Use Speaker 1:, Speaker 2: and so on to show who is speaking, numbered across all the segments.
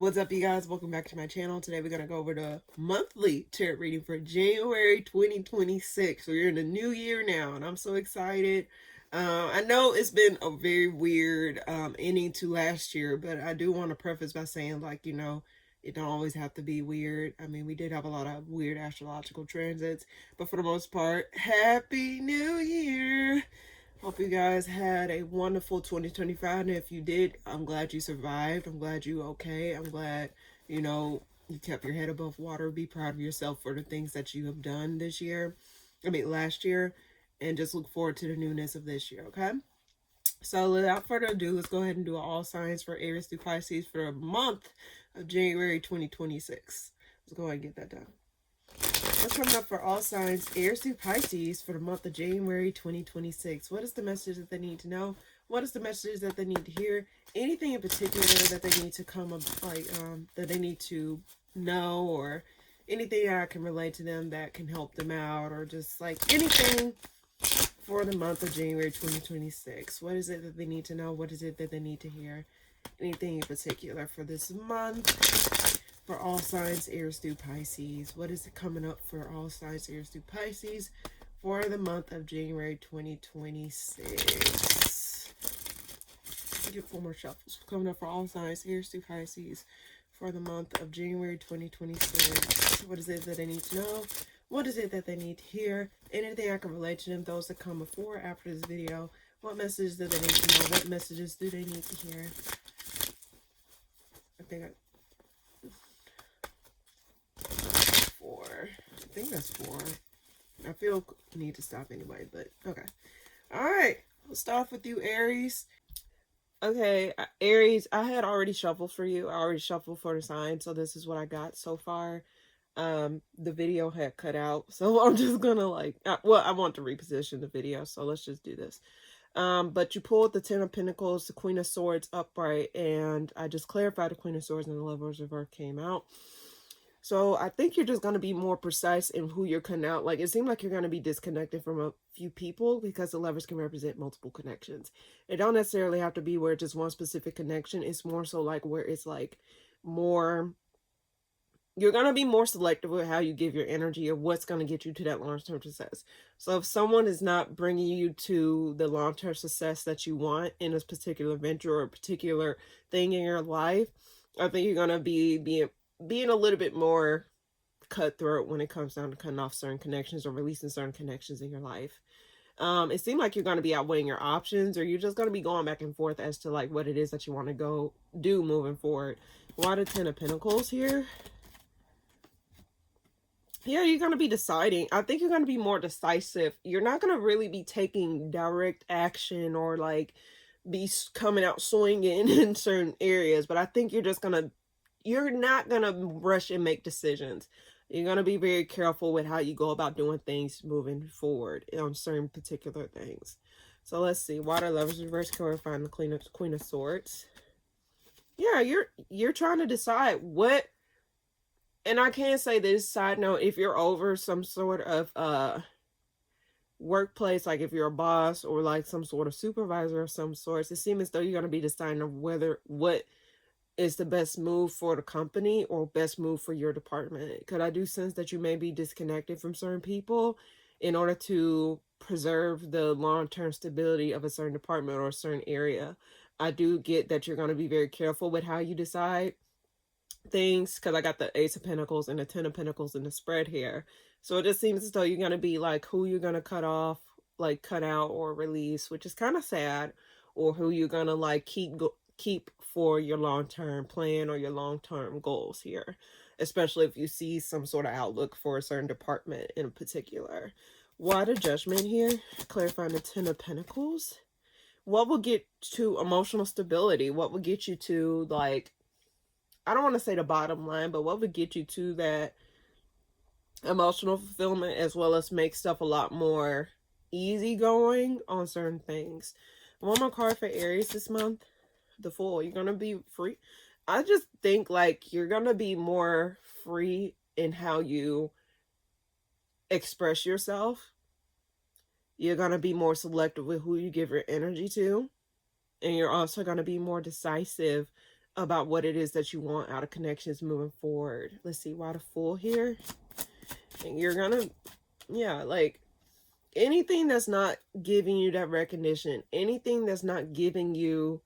Speaker 1: What's up, you guys? Welcome back to my channel. Today we're going to go over the monthly tarot reading for January 2026. We're in the new year now, and I'm so excited. I know it's been a very weird ending to last year, but I do want to preface by saying, it don't always have to be weird. I mean, we did have a lot of weird astrological transits, but for the most part, Happy New Year! Hope you guys had a wonderful 2025. And if you did, I'm glad you survived. I'm glad you okay. I'm glad, you kept your head above water. Be proud of yourself for the things that you have done this year. Last year. And just look forward to the newness of this year, okay? So without further ado, let's go ahead and do all signs for Aries through Pisces for the month of January 2026. Let's go ahead and get that done. What's coming up for all signs, Aries through Pisces, for the month of January 2026? What is the message that they need to know? What is the message that they need to hear? Anything in particular that they need to that they need to know, or anything that I can relate to them that can help them out, or just like anything for the month of January 2026? What is it that they need to know? What is it that they need to hear? Anything in particular for this month? For all signs, Aries through Pisces. What is it coming up for all signs, Aries through Pisces for the month of January 2026? Get 4 more shuffles. Coming up for all signs, Aries through Pisces for the month of January 2026. What is it that they need to know? What is it that they need to hear? Anything I can relate to them, those that come before or after this video. What messages do they need to know? What messages do they need to hear? I think that's 4. I feel need to stop anyway, but okay. All right, let's start off with you, Aries. Okay, Aries, I had already shuffled for you. I already shuffled for the sign, so this is what I got so far. The video had cut out, so I'm just gonna I want to reposition the video, so let's just do this. But you pulled the 10 of Pentacles, the Queen of Swords upright, and I just clarified the Queen of Swords and the Lovers Reverse came out. So I think you're just going to be more precise in who you're cutting out. Like, it seemed like you're going to be disconnected from a few people because the lovers can represent multiple connections. It don't necessarily have to be where it's just one specific connection. It's more so like where it's like more, you're going to be more selective with how you give your energy or what's going to get you to that long-term success. So if someone is not bringing you to the long-term success that you want in a particular venture or a particular thing in your life, I think you're going to be being a little bit more cutthroat when it comes down to cutting off certain connections or releasing certain connections in your life. It seems like you're going to be outweighing your options, or you're just going to be going back and forth as to like what it is that you want to go do moving forward. Why the 10 of Pentacles here? Yeah, you're going to be deciding. I think you're going to be more decisive. You're not going to really be taking direct action or like be coming out swinging in certain areas, but I think you're not going to rush and make decisions. You're going to be very careful with how you go about doing things moving forward on certain particular things. So let's see. Water Lovers Reverse, clarifying the Queen of Swords. Yeah, you're trying to decide what, and I can say this side note, if you're over some sort of workplace, like if you're a boss or like some sort of supervisor of some sorts, it seems as though you're going to be deciding what is the best move for the company or best move for your department. Because I do sense that you may be disconnected from certain people in order to preserve the long-term stability of a certain department or a certain area. I do get that you're going to be very careful with how you decide things, because I got the Ace of Pentacles and the 10 of Pentacles in the spread here. So it just seems as though you're going to be like who you're going to cut off, like cut out or release, which is kind of sad, or who you're going to like keep for your long-term plan or your long-term goals here, especially if you see some sort of outlook for a certain department in particular. Why the Judgment here? Clarifying the 10 of Pentacles. What will get to emotional stability? What will get you to, like, I don't want to say the bottom line, but what would get you to that emotional fulfillment, as well as make stuff a lot more easygoing on certain things? One more card for Aries this month. The Fool. You're gonna be free. I just think like you're gonna be more free in how you express yourself. You're gonna be more selective with who you give your energy to, and you're also gonna be more decisive about what it is that you want out of connections moving forward. Let's see, why the Fool here? And you're gonna, yeah, like anything that's not giving you that recognition, anything that's not giving you,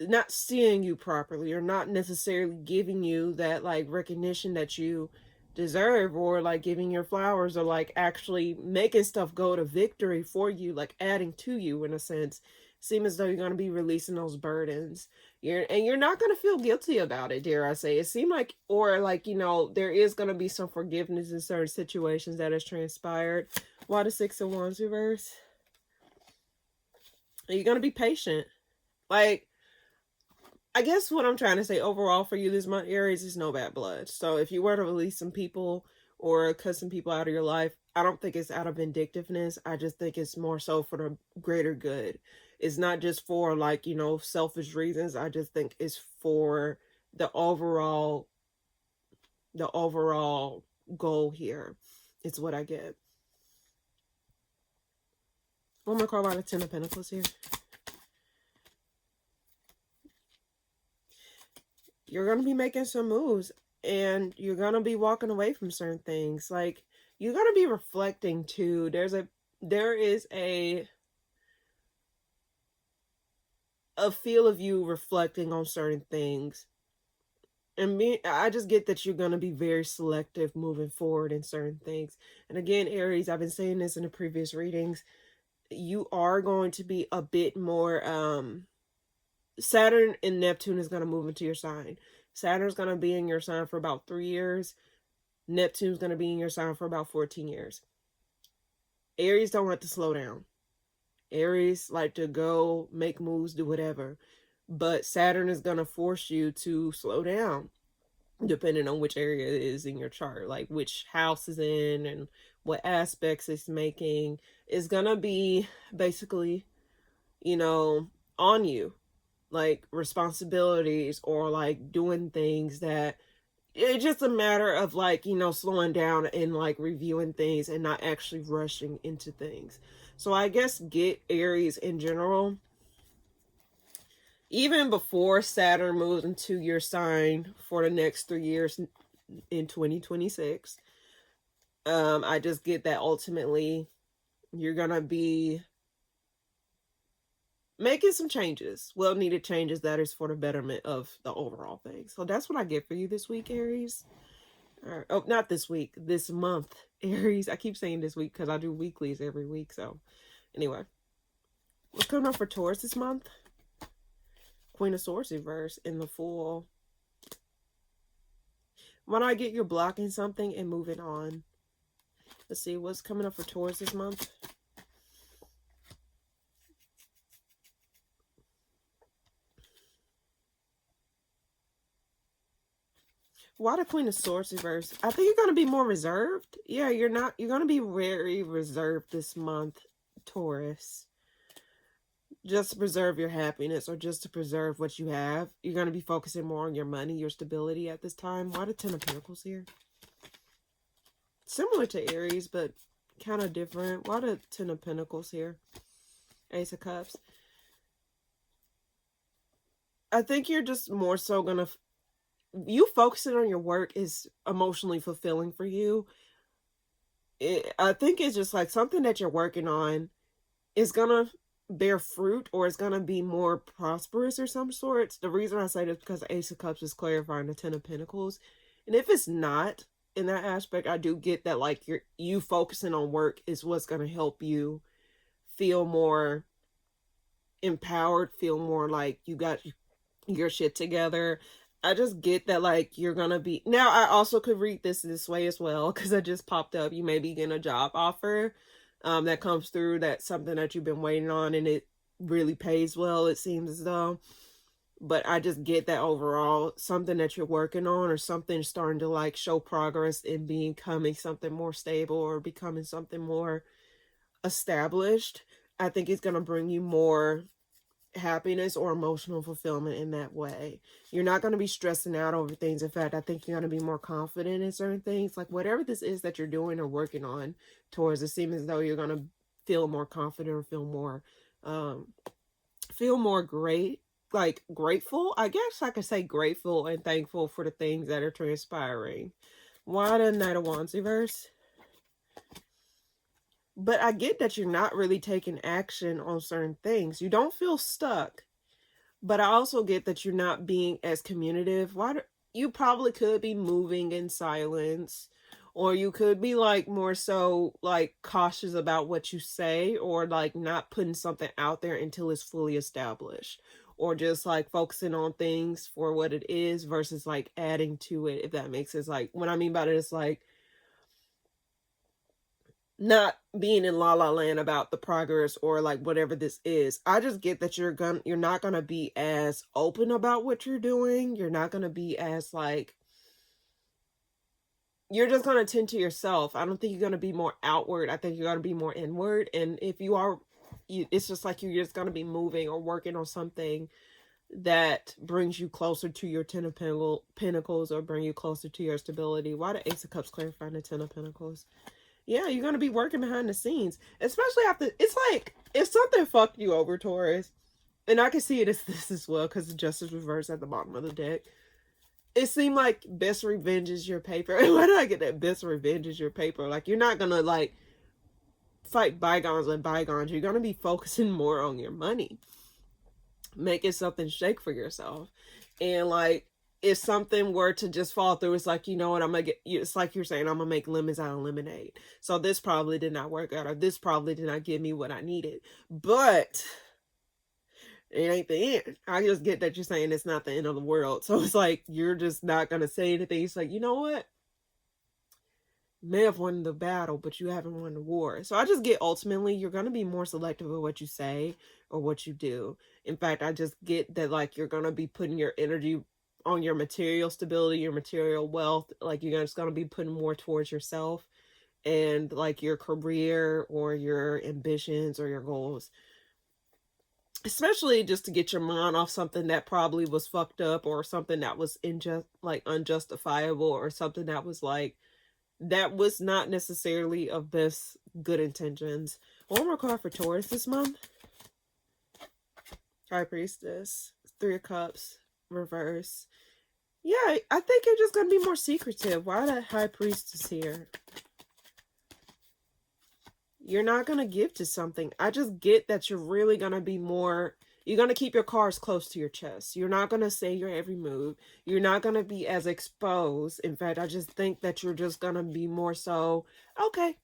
Speaker 1: not seeing you properly, or not necessarily giving you that like recognition that you deserve, or like giving your flowers, or like actually making stuff go to victory for you, like adding to you in a sense. Seem as though you're going to be releasing those burdens. You're not going to feel guilty about it, dare I say. It seemed like, or like, you know, there is going to be some forgiveness in certain situations that has transpired. Why the Six of Wands reverse? You're going to be patient. Like, I guess what I'm trying to say overall for you this month, Aries, is no bad blood. So if you were to release some people or cut some people out of your life, I don't think it's out of vindictiveness. I just think it's more so for the greater good. It's not just for like, you know, selfish reasons. I just think it's for the overall goal here. It's what I get. One more card out of Ten of Pentacles here. You're going to be making some moves, and you're going to be walking away from certain things. Like, you're going to be reflecting too. There is a feel of you reflecting on certain things. And I just get that you're going to be very selective moving forward in certain things. And again, Aries, I've been saying this in the previous readings, you are going to be a bit more, Saturn and Neptune is going to move into your sign. Saturn's going to be in your sign for about 3 years. Neptune's going to be in your sign for about 14 years. Aries don't like to slow down. Aries like to go, make moves, do whatever. But Saturn is going to force you to slow down, depending on which area it is in your chart. Like which house is in and what aspects it's making. Is going to be basically, you know, on you. Like responsibilities, or like doing things that it's just a matter of like, you know, slowing down and like reviewing things and not actually rushing into things. So I guess get Aries in general, even before Saturn moves into your sign for the next 3 years in 2026. I just get that ultimately you're gonna be making some changes, well-needed changes that is for the betterment of the overall thing. So that's what I get for you this week, Aries. Oh, not this week, this month, Aries. I keep saying this week because I do weeklies every week. So anyway, what's coming up for Taurus this month? Queen of Swords reverse in the Fool. Why don't I get you blocking something and moving on? Let's see what's coming up for Taurus this month. Why the Queen of Swords reverse? I think you're going to be more reserved. Yeah, you're going to be very reserved this month, Taurus. Just to preserve your happiness, or just to preserve what you have. You're going to be focusing more on your money, your stability at this time. Why the Ten of Pentacles here? Similar to Aries, but kind of different. Why the Ten of Pentacles here? Ace of Cups. I think you're just more so going to... You focusing on your work is emotionally fulfilling for you. I think it's just like something that you're working on is going to bear fruit, or it's going to be more prosperous or some sorts. The reason I say this is because the Ace of Cups is clarifying the Ten of Pentacles. And if it's not in that aspect, I do get that like you focusing on work is what's going to help you feel more empowered, feel more like you got your shit together. I just get that like you're gonna be... Now I also could read this way as well, because I just popped up. You may be getting a job offer that comes through, that's something that you've been waiting on, and it really pays well, it seems as though. But I just get that overall something that you're working on, or something starting to like show progress in becoming something more stable, or becoming something more established. I think it's gonna bring you more happiness or emotional fulfillment in that way. You're not going to be stressing out over things. In fact, I think you're going to be more confident in certain things. Like whatever this is that you're doing or working on towards, it seems as though you're going to feel more confident, or feel more great, like grateful. I guess I could say grateful and thankful for the things that are transpiring. Why the Knight of Wands reverse? But I get that you're not really taking action on certain things. You don't feel stuck. But I also get that you're not being as communicative. You probably could be moving in silence, or you could be like more so like cautious about what you say, or like not putting something out there until it's fully established, or just like focusing on things for what it is versus like adding to it, if that makes sense. Like what I mean by it is like not being in la la land about the progress or like whatever this is. I just get that you're not gonna be as open about what you're doing. You're not gonna be as like, you're just gonna tend to yourself. I don't think you're gonna be more outward. I think you're gonna be more inward. And if you are, it's just like you're just gonna be moving or working on something that brings you closer to your Ten of Pentacles, or bring you closer to your stability. Why the Ace of Cups clarifying the Ten of Pentacles? Yeah, you're going to be working behind the scenes, especially after, it's like, if something fucked you over, Taurus, and I can see it as this as well, because the Justice reversed at the bottom of the deck. It seemed like best revenge is your paper. Why did I get that? Best revenge is your paper. Like, you're not going to, like, fight bygones with bygones. You're going to be focusing more on your money. Making something shake for yourself. And, like, if something were to just fall through, it's like, you know what, I'm gonna get, it's like you're saying, I'm gonna make lemons out of lemonade. So this probably did not work out, or this probably did not give me what I needed. But it ain't the end. I just get that you're saying it's not the end of the world. So it's like, you're just not gonna say anything. It's like, you know what? You may have won the battle, but you haven't won the war. So I just get, ultimately, you're gonna be more selective of what you say or what you do. In fact, I just get that, like, you're gonna be putting your energy on your material stability, your material wealth. Like, you're just going to be putting more towards yourself and like your career or your ambitions or your goals, especially just to get your mind off something that probably was fucked up, or something that was unjustifiable, or something that was like, that was not necessarily of best good intentions. One more card for Taurus this month. High Priestess, Three of Cups, reverse. Yeah, I think you're just going to be more secretive. Why the High Priestess here? You're not going to give to something. I just get that you're really going to be more, you're going to keep your cards close to your chest. You're not going to say your every move. You're not going to be as exposed. In fact, I just think that you're just going to be more so, okay,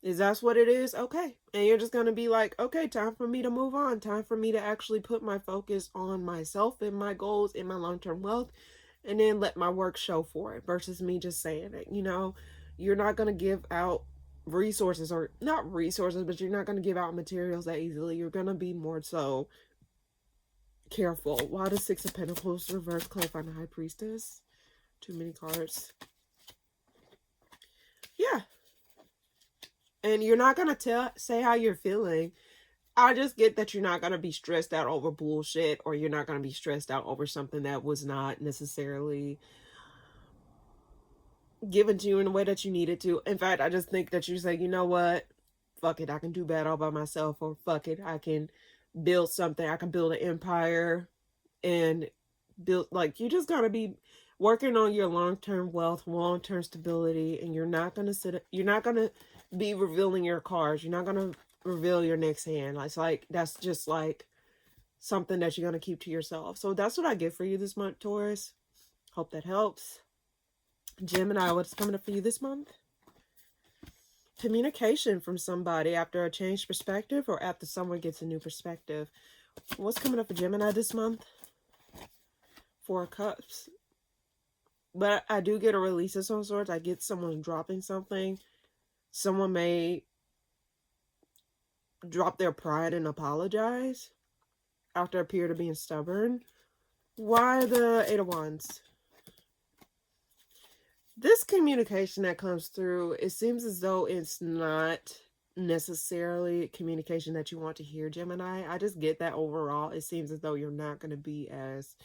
Speaker 1: is that what it is? Okay. And you're just going to be like, okay, time for me to move on. Time for me to actually put my focus on myself and my goals and my long-term wealth, and then let my work show for it, versus me just saying it. You know, you're not going to give out resources, or not resources, but you're not going to give out materials that easily. You're going to be more so careful. Why the Six of Pentacles reverse, clarifying the High Priestess? Too many cards. Yeah. And you're not going to say how you're feeling. I just get that you're not going to be stressed out over bullshit, or you're not going to be stressed out over something that was not necessarily given to you in the way that you needed to. In fact, I just think that you say, you know what? Fuck it, I can do bad all by myself, or fuck it, I can build something. I can build an empire and build, like, you just got to be working on your long-term wealth, long-term stability, and you're not going to you're not going to be revealing your cards. You're not going to reveal your next hand. It's like, that's just like something that you're going to keep to yourself. So that's what I get for you this month, Taurus. Hope that helps. Gemini, what's coming up for you this month? Communication from somebody after a changed perspective, or after someone gets a new perspective. What's coming up for Gemini this month? Four of Cups. But I do get a release of some sort. I get someone dropping something. Someone may drop their pride and apologize after a period of being stubborn. Why the Eight of Wands? This communication that comes through, it seems as though it's not necessarily communication that you want to hear, Gemini. I just get that overall. It seems as though you're not going to be as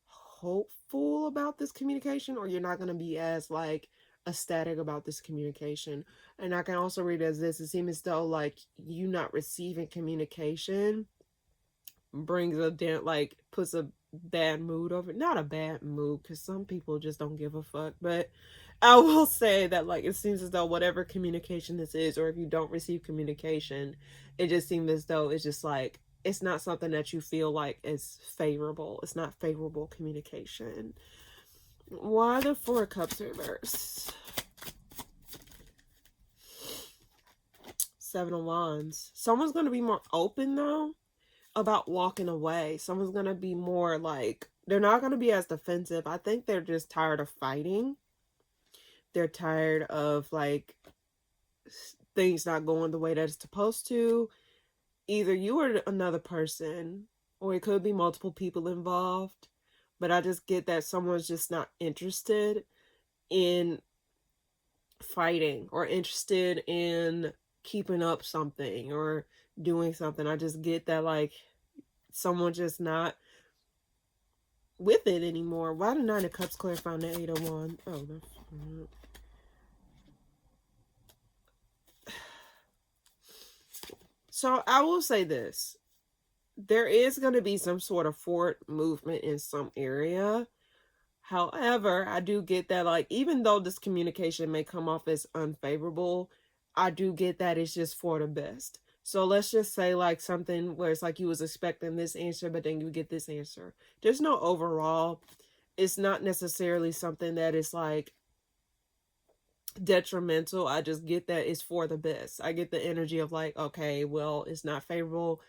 Speaker 1: hopeful about this communication, or you're not going to be as like ecstatic about this communication. And I can also read it as this. It seems as though like you not receiving communication brings a damn, like, puts a bad mood over, not a bad mood, because some people just don't give a fuck, but I will say that, like, it seems as though whatever communication this is, or if you don't receive communication, it just seems as though it's just like, it's not something that you feel like is favorable. It's not favorable communication. Why the Four of Cups reversed? Seven of Wands. Someone's going to be more open, though, about walking away. Someone's going to be more, like, they're not going to be as defensive. I think they're just tired of fighting. They're tired of, like, things not going the way that it's supposed to. Either you or another person, or it could be multiple people involved, but I just get that someone's just not interested in fighting or interested in keeping up something or doing something. I just get that, like, someone's just not with it anymore. Why did Nine of Cups clarify the Eight of Wands? Oh, that's... So I will say this. There is going to be some sort of forward movement in some area. However, I do get that, like, even though this communication may come off as unfavorable, I do get that it's just for the best. So let's just say, like, something where it's like you was expecting this answer, but then you get this answer. There's no overall. It's not necessarily something that is, like, detrimental. I just get that it's for the best. I get the energy of, like, okay, well, it's not favorable.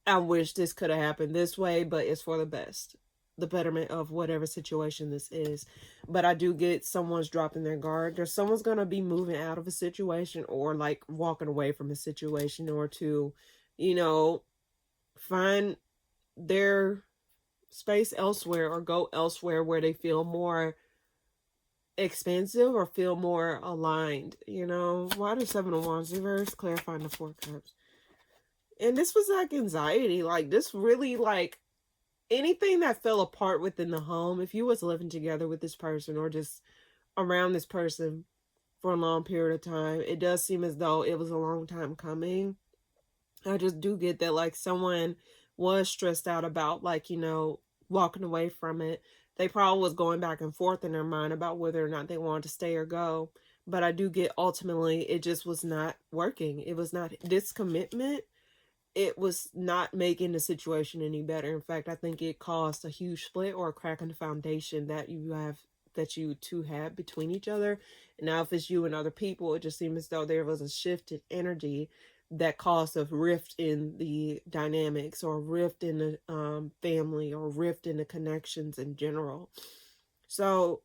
Speaker 1: I wish this could have happened this way, but it's for the best, the betterment of whatever situation this is. But I do get someone's dropping their guard. There's someone's going to be moving out of a situation, or like walking away from a situation, or to, you know, find their space elsewhere or go elsewhere where they feel more expansive or feel more aligned, you know. Why the Seven of Wands reverse? Clarifying the Four Cups. And this was like anxiety. Like, this really, like, anything that fell apart within the home, if you was living together with this person or just around this person for a long period of time, it does seem as though it was a long time coming. I just do get that, like, someone was stressed out about, like, you know, walking away from it. They probably was going back and forth in their mind about whether or not they wanted to stay or go. But I do get, ultimately, it just was not working. It was not, this commitment, it was not making the situation any better. In fact, I think it caused a huge split or a crack in the foundation that you two have between each other. And now if it's you and other people, it just seems as though there was a shift in energy that caused a rift in the dynamics, or a rift in the family, or a rift in the connections in general. So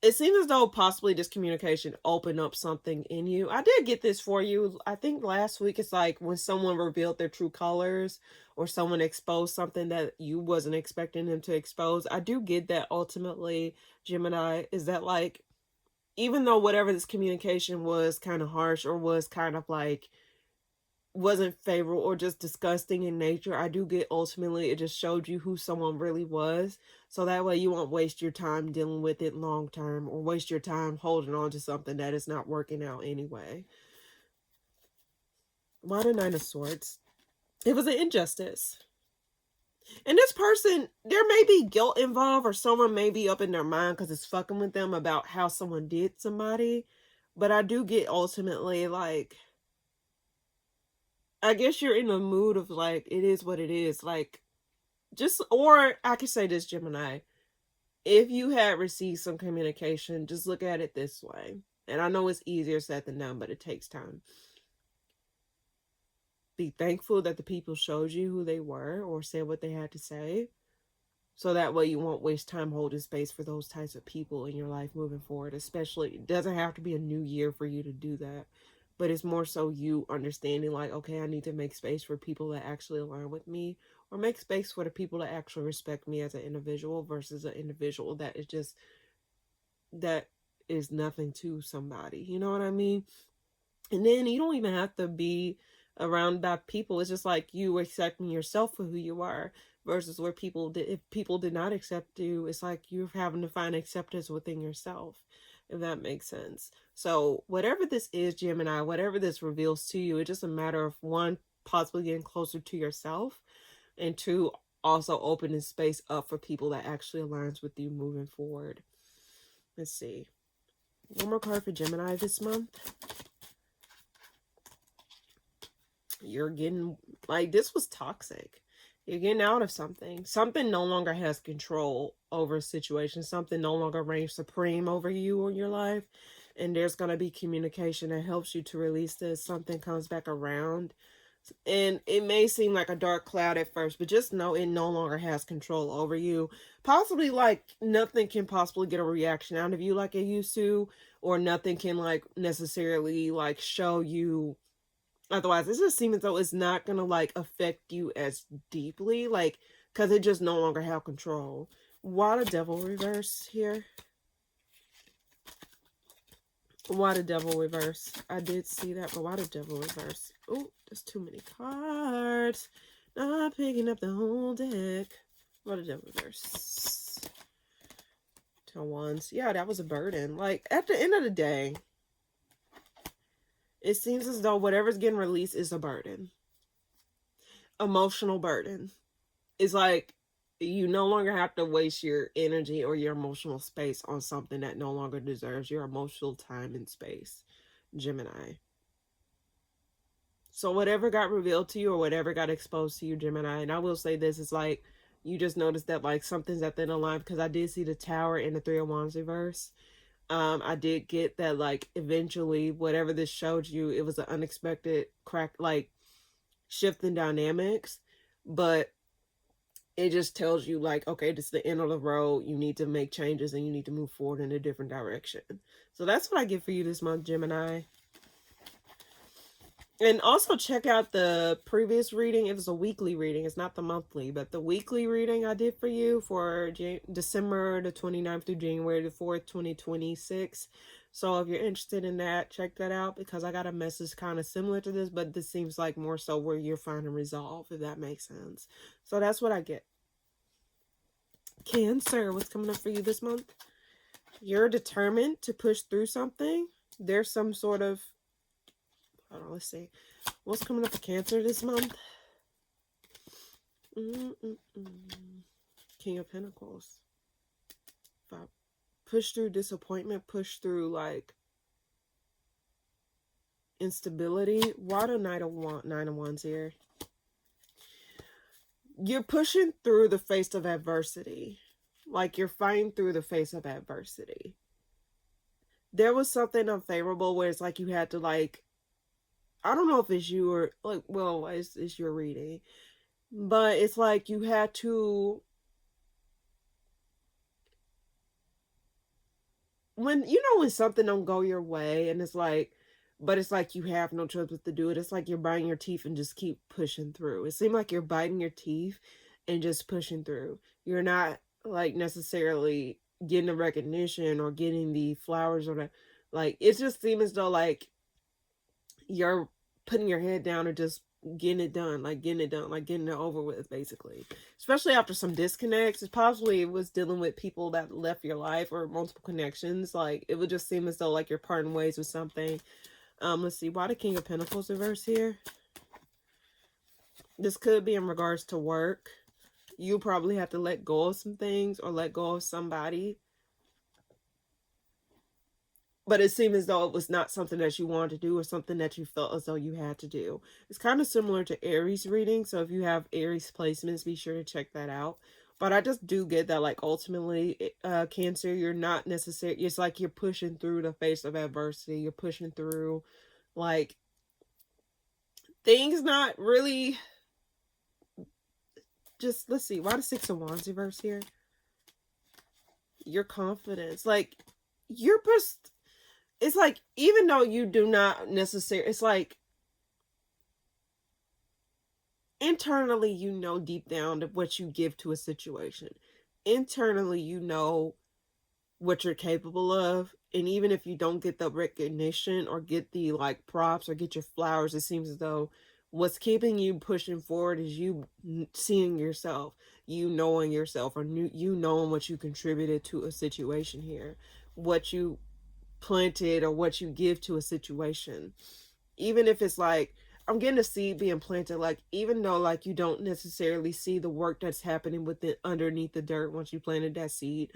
Speaker 1: it seems as though possibly this communication opened up something in you. I did get this for you. I think last week, it's like when someone revealed their true colors, or someone exposed something that you wasn't expecting them to expose. I do get that ultimately, Gemini, is that, like, even though whatever this communication was kind of harsh, or was kind of like, wasn't favorable, or just disgusting in nature, I do get ultimately it just showed you who someone really was. So that way you won't waste your time dealing with it long term, or waste your time holding on to something that is not working out anyway. Why the Nine of Swords? It was an injustice. And this person, there may be guilt involved, or someone may be up in their mind because it's fucking with them about how someone did somebody. But I do get ultimately, like, I guess you're in a mood of, like, it is what it is. Like, just, or I could say this, Gemini, if you had received some communication, just look at it this way. And I know it's easier said than done, but it takes time. Be thankful that the people showed you who they were, or said what they had to say. So that way you won't waste time holding space for those types of people in your life moving forward. Especially, it doesn't have to be a new year for you to do that. But it's more so you understanding, like, okay, I need to make space for people that actually align with me, or make space for the people that actually respect me as an individual, versus an individual that is just, that is nothing to somebody. You know what I mean? And then you don't even have to be around by people. It's just like you accepting yourself for who you are, versus where people did, if people did not accept you, it's like you're having to find acceptance within yourself, if that makes sense. So whatever this is, Gemini, whatever this reveals to you, it's just a matter of, one, possibly getting closer to yourself, and 2, also opening space up for people that actually aligns with you moving forward. Let's see. One more card for Gemini this month. You're getting, like, this was toxic. You're getting out of something. Something no longer has control over a situation. Something no longer reigns supreme over you or your life. And there's going to be communication that helps you to release this. Something comes back around. And it may seem like a dark cloud at first, but just know it no longer has control over you. Possibly, like, nothing can possibly get a reaction out of you like it used to. Or nothing can, like, necessarily, like, show you. Otherwise, it just seems as though it's not going to, like, affect you as deeply, like, because it just no longer have control. Why the devil reverse here? Why the devil reverse? I did see that, but why the devil reverse? Oh, there's too many cards. Not picking up the whole deck. Why the devil reverse? 10 of Wands. Yeah, that was a burden. Like, at the end of the day, it seems as though whatever's getting released is a burden. Emotional burden. It's like you no longer have to waste your energy or your emotional space on something that no longer deserves your emotional time and space. Gemini. So whatever got revealed to you or whatever got exposed to you, Gemini, and I will say this, it's like you just noticed that, like, something's at the end of the line, because I did see the Tower and the 3 of Wands reverse. I did get that, like, eventually whatever this showed you, it was an unexpected crack, like, shift in dynamics, but it just tells you, like, okay, this is the end of the road. You need to make changes and you need to move forward in a different direction. So that's what I get for you this month, Gemini. And also check out the previous reading. It was a weekly reading. It's not the monthly, but the weekly reading I did for you for December the 29th through January the 4th, 2026. So if you're interested in that, check that out, because I got a message kind of similar to this, but this seems like more so where you're finding resolve, if that makes sense. So that's what I get. Cancer, what's coming up for you this month? You're determined to push through something. There's some sort of, hold on, let's see. What's coming up for Cancer this month? King of Pentacles. Push through disappointment, push through, like, instability. Why the Nine of Wands here? You're pushing through the face of adversity. Like, you're fighting through the face of adversity. There was something unfavorable where it's like you had to, like, I don't know if it's you or, like, well, it's your reading, but it's like you had to, when something don't go your way, and it's like, but it's like you have no choice but to do it. It's like you're biting your teeth and just keep pushing through. It seemed like you're biting your teeth and just pushing through. You're not, like, necessarily getting the recognition or getting the flowers or the, like, it just seems as though, like, you're putting your head down and just getting it done, like getting it over with, basically. Especially after some disconnects. It possibly was dealing with people that left your life or multiple connections. Like, it would just seem as though, like, you're parting ways with something. Let's see, why the King of Pentacles reverse here? This could be in regards to work. You probably have to let go of some things or let go of somebody. But it seemed as though it was not something that you wanted to do or something that you felt as though you had to do. It's kind of similar to Aries reading. So if you have Aries placements, be sure to check that out. But I just do get that, like, ultimately, Cancer, you're not necessarily, it's like you're pushing through the face of adversity. You're pushing through, like, things not really, just, let's see, why the 6 of Wands reverse here? Your confidence, like, you're just, it's like, even though you do not necessarily, it's like, internally, you know deep down what you give to a situation. Internally, you know what you're capable of. And even if you don't get the recognition or get the, like, props or get your flowers, it seems as though what's keeping you pushing forward is you seeing yourself, you knowing yourself, or you knowing what you contributed to a situation here, what you planted or what you give to a situation. Even if it's like, I'm getting a seed being planted. Like, even though like you don't necessarily see the work that's happening within underneath the dirt once you planted that seed,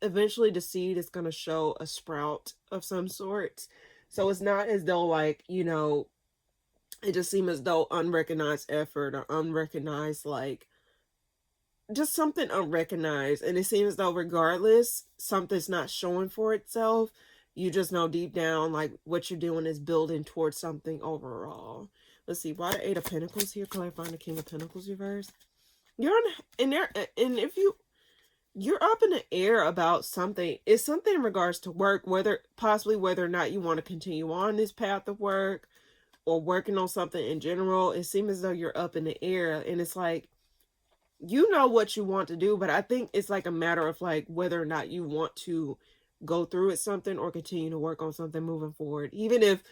Speaker 1: eventually the seed is going to show a sprout of some sort. So it's not as though like, you know, it just seems as though unrecognized effort or unrecognized, like, just something unrecognized. And it seems as though regardless, something's not showing for itself. You just know deep down, like, what you're doing is building towards something overall. Let's see, why the Eight of Pentacles here? Clarifying the King of Pentacles reverse. You're in there, and if you're up in the air about something, it's something in regards to work, possibly whether or not you want to continue on this path of work or working on something in general. It seems as though you're up in the air, and it's like, you know what you want to do, but I think it's like a matter of like whether or not you want to go through with something or continue to work on something moving forward. Even if,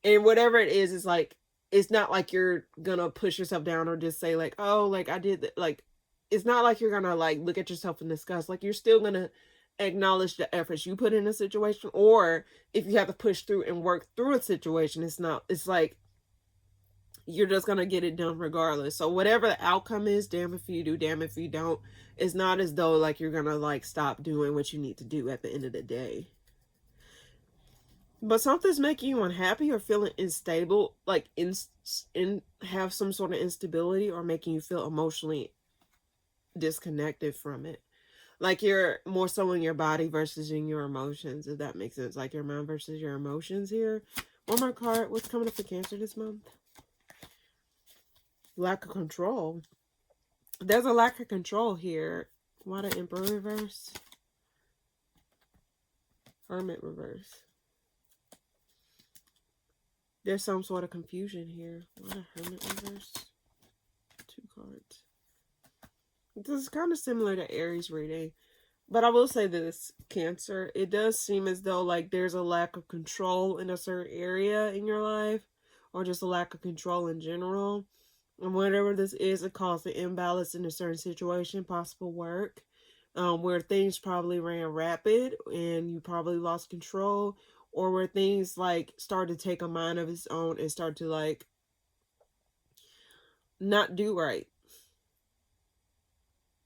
Speaker 1: and whatever it is, it's like, it's not like you're gonna push yourself down or just say like, oh, like I did that. Like, it's not like you're gonna like look at yourself in disgust. Like, you're still gonna acknowledge the efforts you put in a situation, or if you have to push through and work through a situation, it's like you're just gonna get it done regardless. So whatever the outcome is, damn if you do, damn if you don't. It's not as though like you're gonna like stop doing what you need to do at the end of the day. But something's making you unhappy or feeling unstable, like have some sort of instability, or making you feel emotionally disconnected from it. Like you're more so in your body versus in your emotions, if that makes sense. Like your mind versus your emotions here. One more card. What's coming up for Cancer this month? Lack of control. There's a lack of control here. Why the Emperor reverse? Hermit reverse. There's some sort of confusion here. Why the Hermit reverse? 2 cards. This is kind of similar to Aries reading. But I will say this, Cancer. It does seem as though like there's a lack of control in a certain area in your life. Or just a lack of control in general. And whatever this is, it caused an imbalance in a certain situation, possible work, where things probably ran rapid and you probably lost control, or where things like started to take a mind of its own and start to like not do right.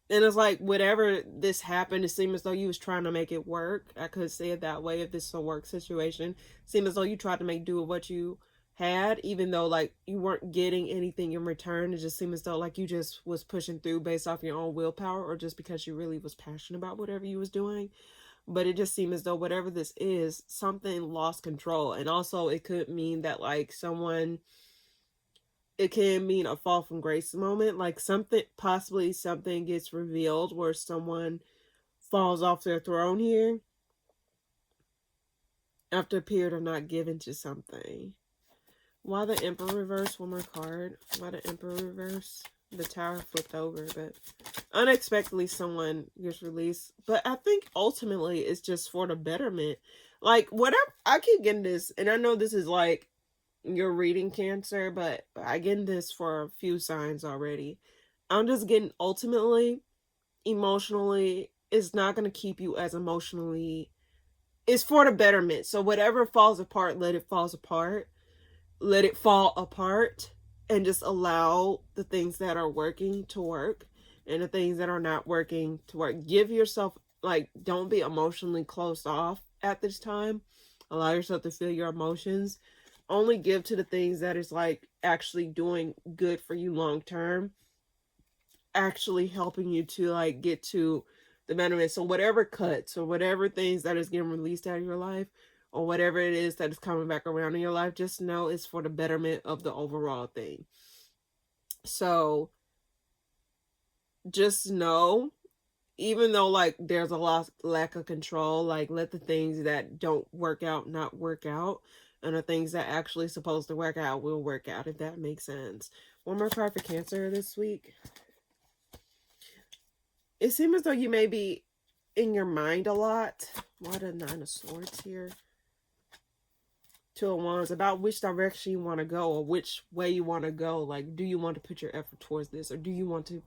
Speaker 1: And it's like whatever this happened, it seemed as though you was trying to make it work. I could say it that way if this is a work situation. It seemed as though you tried to make do with what you had, even though like you weren't getting anything in return. It just seemed as though like you just was pushing through based off your own willpower, or just because you really was passionate about whatever you was doing. But it just seemed as though whatever this is, something lost control. And also it could mean that like it can mean a fall from grace moment, like possibly something gets revealed where someone falls off their throne here after a period of not giving to something. Why the Emperor reverse? One more card. Why the Emperor reverse? The Tower flipped over, but unexpectedly someone gets released. But I think ultimately it's just for the betterment. Like, whatever, I keep getting this, and I know this is like you're reading, Cancer, but I get this for a few signs already. I'm just getting ultimately, emotionally, it's not going to keep you as emotionally, it's for the betterment. So whatever falls apart, let it fall apart. Let it fall apart, and just allow the things that are working to work and the things that are not working to work. Give yourself, like, don't be emotionally closed off at this time. Allow yourself to feel your emotions. Only give to the things that is like actually doing good for you long term, actually helping you to like get to the betterment. So whatever cuts or whatever things that is getting released out of your life, or whatever it is that is coming back around in your life, just know it's for the betterment of the overall thing. So just know, even though like there's a lack of control, like let the things that don't work out not work out, and the things that actually supposed to work out will work out, if that makes sense. One more card for Cancer this week. It seems as though you may be in your mind a lot. Why the Nine of Swords here? 2 of Wands, about which direction you want to go, or which way you want to go. Like, do you want to put your effort towards this, or do you want to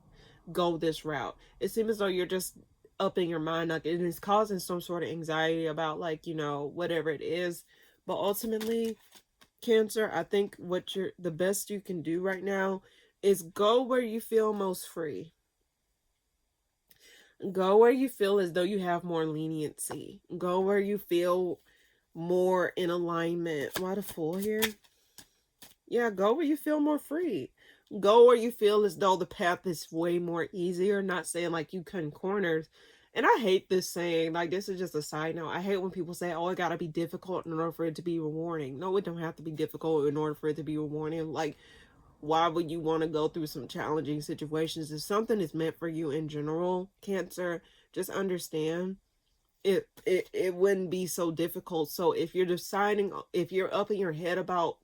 Speaker 1: go this route? It seems as though you're just up in your mind, like, and it's causing some sort of anxiety about, like, you know, whatever it is. But ultimately, Cancer, I think the best you can do right now is go where you feel most free. Go where you feel as though you have more leniency. Go where you feel more in alignment. Why the Fool here? Yeah, go where you feel more free. Go where you feel as though the path is way more easier. Not saying like you cutting corners. And I hate this saying, like this is just a side note. I hate when people say, oh, it gotta be difficult in order for it to be rewarding. No, it don't have to be difficult in order for it to be rewarding. Like, why would you want to go through some challenging situations? If something is meant for you in general, Cancer, just understand it wouldn't be so difficult. So if you're deciding, if you're up in your head about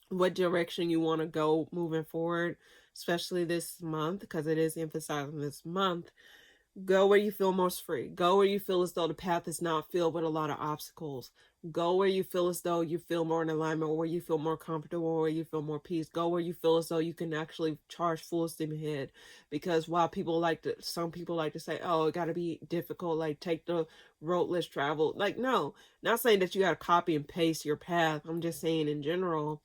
Speaker 1: what direction you want to go moving forward, especially this month, because it is emphasizing this month, go where you feel most free. Go where you feel as though the path is not filled with a lot of obstacles. Go where you feel as though you feel more in alignment, or where you feel more comfortable, or where you feel more peace. Go where you feel as though you can actually charge full steam ahead. Because while some people like to say, oh, it got to be difficult, like take the road less traveled. Like, no, not saying that you got to copy and paste your path. I'm just saying in general,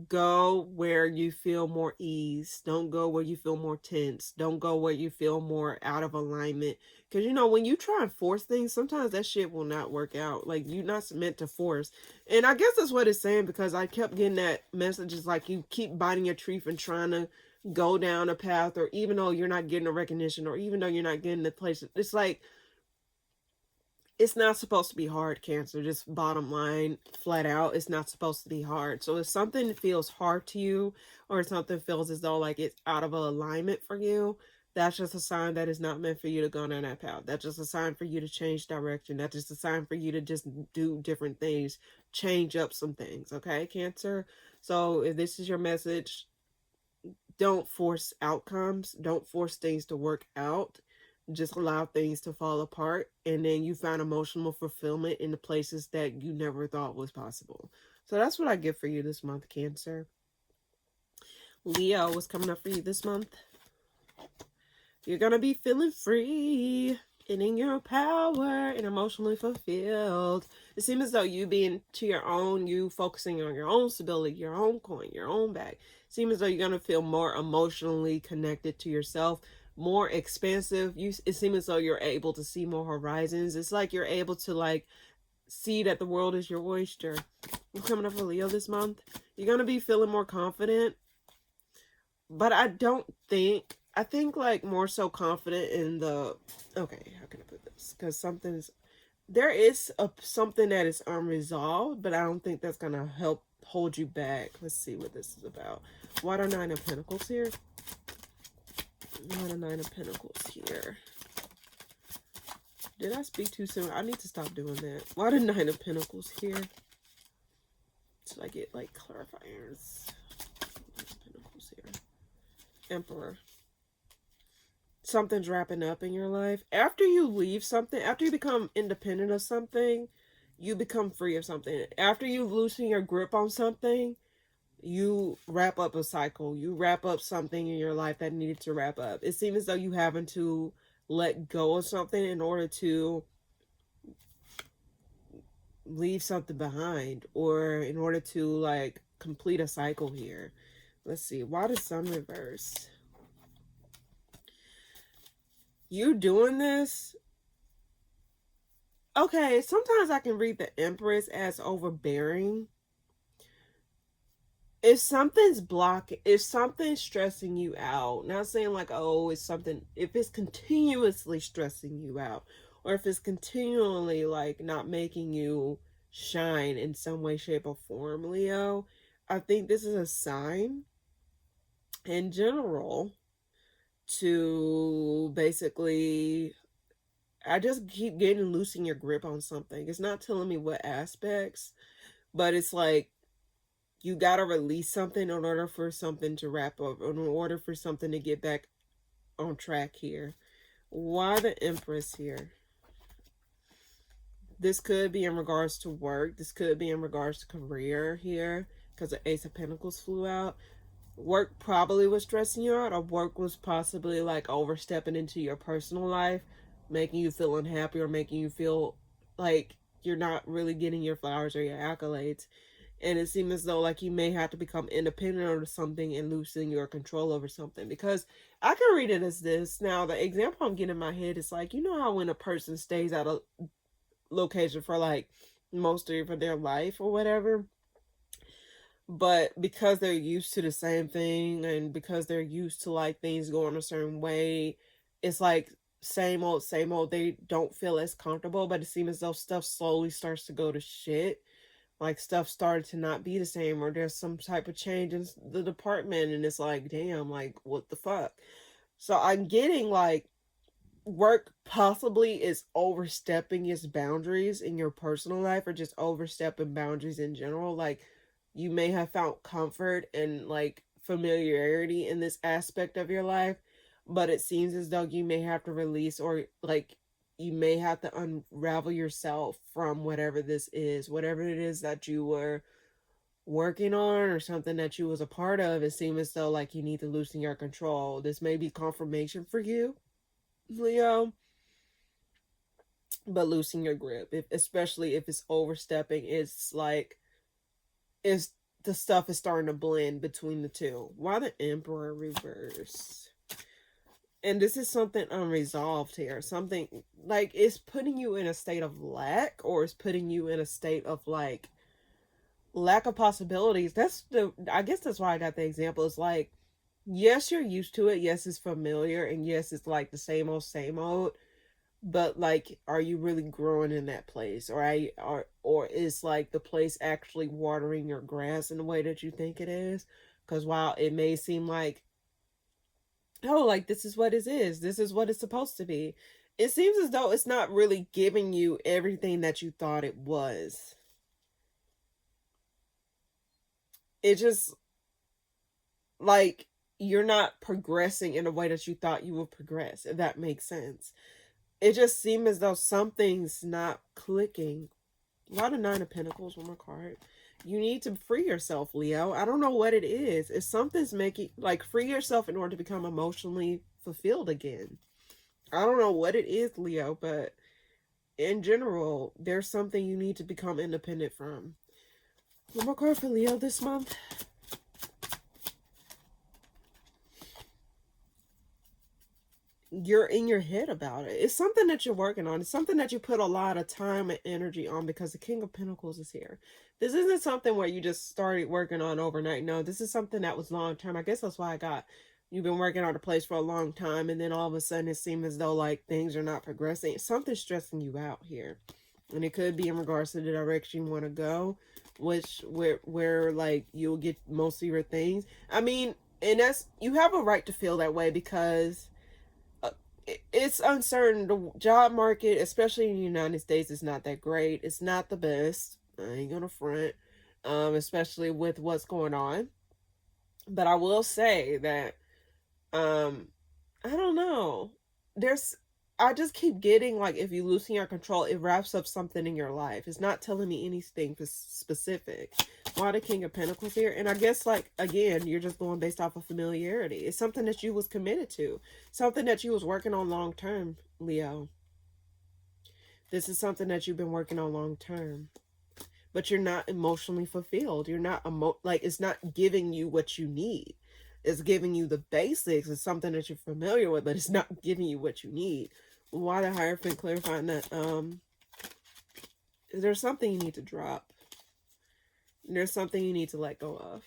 Speaker 1: go where you feel more ease. Don't go where you feel more tense. Don't go where you feel more out of alignment. Because, you know, when you try and force things, sometimes that shit will not work out. Like, you're not meant to force. And I guess that's what it's saying, because I kept getting that message. It's like you keep biting your teeth and trying to go down a path, or even though you're not getting the recognition, or even though you're not getting the place. It's like, it's not supposed to be hard, Cancer. Just bottom line, flat out, it's not supposed to be hard. So if something feels hard to you, or something feels as though like it's out of alignment for you, that's just a sign that it's not meant for you to go down that path. That's just a sign for you to change direction. That's just a sign for you to just do different things, change up some things, okay, Cancer? So if this is your message, don't force outcomes. Don't force things to work out. Just allow things to fall apart, and then you find emotional fulfillment in the places that you never thought was possible. So that's what I get for you this month, Cancer. Leo, what's coming up for you this month? You're gonna be feeling free and in your power and emotionally fulfilled. It seems as though you being to your own, you focusing on your own stability, your own coin, your own bag. It seems as though you're gonna feel more emotionally connected to yourself, more expansive. It seems as though you're able to see more horizons. It's like you're able to like see that the world is your oyster. You're coming up for Leo this month. You're gonna be feeling more confident, but I think like more so confident in the, okay, how can I put this? Because there is something that is unresolved, but I don't think that's gonna help hold you back. Let's see what this is about. Why the Nine of Pentacles here? Why the Nine of Pentacles here? Did I speak too soon? I need to stop doing that. Why the Nine of Pentacles here? So I get like clarifiers. Nine of Pentacles here. Emperor. Something's wrapping up in your life. After you leave something, after you become independent of something, you become free of something. After you loosen your grip on something, you wrap up a cycle. You wrap up something in your life that needed to wrap up. It seems as though you having to let go of something in order to leave something behind, or in order to like complete a cycle here. Let's see. Why the Sun reverse? You doing this? Okay, sometimes I can read the Empress as overbearing. If something's blocking, if something's stressing you out, not saying like, oh, it's something, if it's continuously stressing you out, or if it's continually like not making you shine in some way, shape, or form, Leo, I think this is a sign in general to basically, I just keep getting loosening your grip on something. It's not telling me what aspects, but it's like you got to release something in order for something to wrap up, in order for something to get back on track here. Why the Empress here? This could be in regards to work. This could be in regards to career here, because the Ace of Pentacles flew out. Work probably was stressing you out, or work was possibly like overstepping into your personal life, making you feel unhappy, or making you feel like you're not really getting your flowers or your accolades. And it seems as though like you may have to become independent of something and loosen your control over something. Because I can read it as this. Now, the example I'm getting in my head is like, you know how when a person stays at a location for like most of their life or whatever, but because they're used to the same thing and because they're used to like things going a certain way, it's like same old. They don't feel as comfortable, but it seems as though stuff slowly starts to go to shit. Like stuff started to not be the same, or there's some type of change in the department, and it's like, damn, like what the fuck. So I'm getting like work possibly is overstepping its boundaries in your personal life, or just overstepping boundaries in general. Like you may have found comfort and like familiarity in this aspect of your life, but it seems as though you may have to release, or like you may have to unravel yourself from whatever this is, whatever it is that you were working on or something that you was a part of. It seems as though like you need to loosen your control. This may be confirmation for you, Leo, but loosen your grip, if, especially if it's overstepping. It's like it's the stuff is starting to blend between the two. Why the Emperor reverse? And this is something unresolved here. Something like it's putting you in a state of lack, or it's putting you in a state of like lack of possibilities. I guess that's why I got the example. It's like, yes, you're used to it. Yes, it's familiar. And yes, it's like the same old. But like, are you really growing in that place? Or is like the place actually watering your grass in the way that you think it is? Because while it may seem like, oh, like this is what it is, this is what it's supposed to be, it seems as though it's not really giving you everything that you thought it was. It just like you're not progressing in a way that you thought you would progress, if that makes sense. It just seems as though something's not clicking. A lot of Nine of Pentacles on my card. You need to free yourself, Leo. I don't know what it is. If something's making, like, free yourself in order to become emotionally fulfilled again. I don't know what it is, Leo, but in general, there's something you need to become independent from. One more card for Leo this month. You're in your head about it. It's something that you're working on. It's something that you put a lot of time and energy on, because the King of Pentacles is here. This isn't something where you just started working on overnight. No, this is something that was long term. I guess that's why I got, you've been working on a place for a long time, and then all of a sudden it seems as though like things are not progressing. Something's stressing you out here. And it could be in regards to the direction you want to go, where like you'll get most of your things. I mean, and that's, you have a right to feel that way, because it's uncertain. The job market, especially in the United States, is not that great. It's not the best. I ain't gonna front, especially with what's going on. But I will say that, I don't know. There's, I just keep getting like, if you loosen your control, it wraps up something in your life. It's not telling me anything specific. Why the King of Pentacles here? And I guess like, again, you're just going based off of familiarity. It's something that you was committed to. Something that you was working on long term, Leo. This is something that you've been working on long term. But you're not emotionally fulfilled. You're not like, it's not giving you what you need. It's giving you the basics. It's something that you're familiar with, but it's not giving you what you need. Why the Hierophant clarifying that? There's something you need to drop. There's something you need to let go of.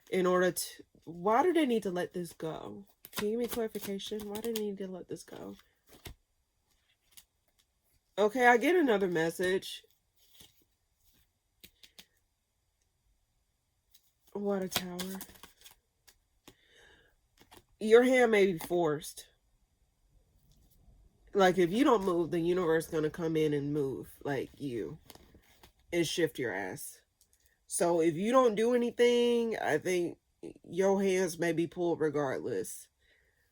Speaker 1: In order to... Why do they need to let this go? Can you give me clarification? Why do they need to let this go? Okay, I get another message. Water Tower. Your hand may be forced. Like, if you don't move, the universe is going to come in and move, like, you. And shift your ass. So, if you don't do anything, I think your hands may be pulled regardless.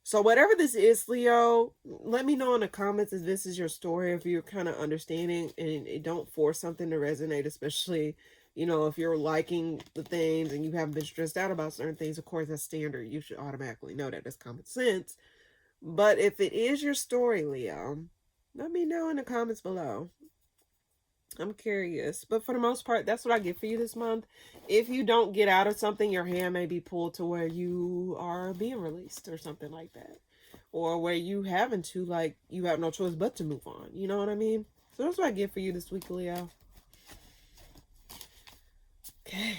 Speaker 1: So, whatever this is, Leo, let me know in the comments if this is your story, if you're kind of understanding, and don't force something to resonate, especially, you know, if you're liking the things and you haven't been stressed out about certain things. Of course, that's standard. You should automatically know that. That's common sense. But if it is your story, Leo, let me know in the comments below. I'm curious. But for the most part, that's what I get for you this month. If you don't get out of something, your hand may be pulled to where you are being released or something like that. Or where you having to, like, you have no choice but to move on. You know what I mean? So that's what I get for you this week, Leo. Okay.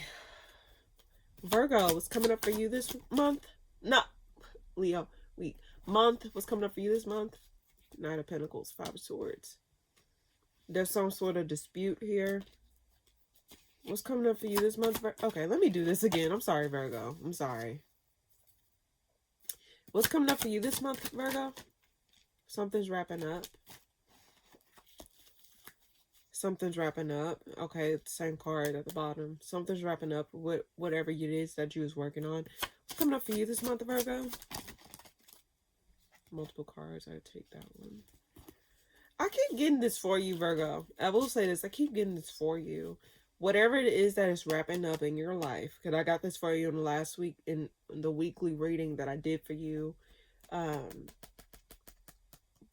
Speaker 1: Virgo, what's coming up for you this month? Not Leo, week. Month, what's coming up for you this month? Knight of Pentacles, Five of Swords. There's some sort of dispute here. What's coming up for you this month? Okay, let me do this again. I'm sorry, Virgo. I'm sorry. What's coming up for you this month, Virgo? Something's wrapping up. Something's wrapping up. Okay, same card at the bottom. Something's wrapping up with whatever it is that you was working on. What's coming up for you this month, Virgo? Multiple cards. I take that one. I keep getting this for you, Virgo. I will say this. I keep getting this for you. Whatever it is that is wrapping up in your life. Because I got this for you in the last week in the weekly reading that I did for you.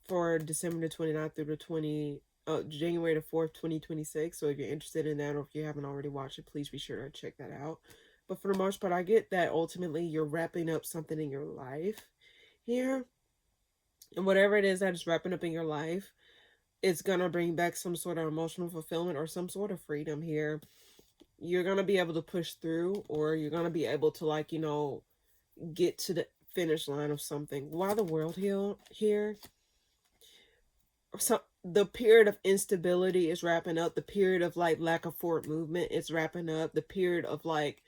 Speaker 1: For December the 29th through the January the 4th, 2026. So if you're interested in that, or if you haven't already watched it, please be sure to check that out. But for the most part, I get that ultimately you're wrapping up something in your life here. And whatever it is that is wrapping up in your life, it's going to bring back some sort of emotional fulfillment or some sort of freedom here. You're going to be able to push through, or you're going to be able to, like, you know, get to the finish line of something. Why the world here? So the period of instability is wrapping up. The period of, like, lack of forward movement is wrapping up. The period of, like,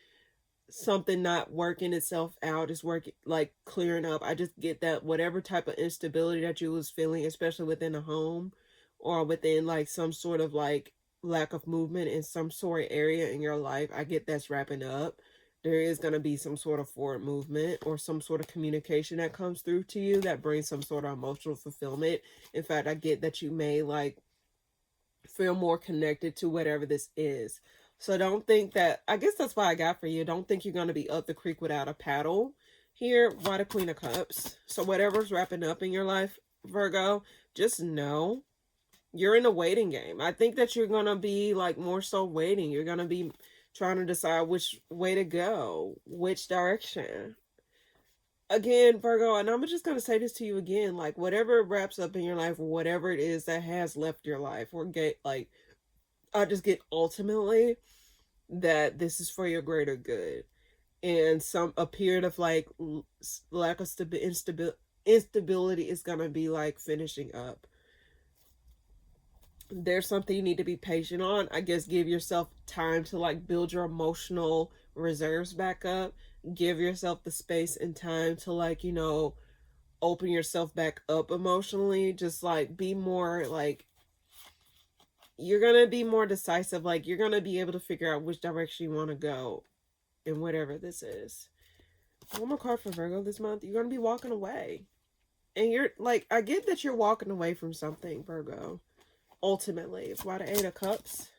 Speaker 1: something not working itself out is working, like, clearing up. I just get that whatever type of instability that you was feeling, especially within a home or within, like, some sort of, like, lack of movement in some sort of area in your life, I get that's wrapping up. There is going to be some sort of forward movement or some sort of communication that comes through to you that brings some sort of emotional fulfillment. In fact, I get that you may, like, feel more connected to whatever this is. So don't think that, I guess that's why I got for you. Don't think you're going to be up the creek without a paddle here. Why the Queen of Cups? So whatever's wrapping up in your life, Virgo, just know you're in a waiting game. I think that you're going to be, like, more so waiting. You're going to be trying to decide which way to go, which direction. Again, Virgo, and I'm just going to say this to you again, like, whatever wraps up in your life, whatever it is that has left your life, or like, I just get ultimately that this is for your greater good. And a period of, like, lack of instability is going to be, like, finishing up. There's something you need to be patient on. I guess give yourself time to, like, build your emotional reserves back up. Give yourself the space and time to, like, you know, open yourself back up emotionally. Just, like, be more, like, you're going to be more decisive. Like, you're going to be able to figure out which direction you want to go in whatever this is. One more card for Virgo this month. You're going to be walking away. And you're, like, I get that you're walking away from something, Virgo. Ultimately, it's why the Eight of Cups.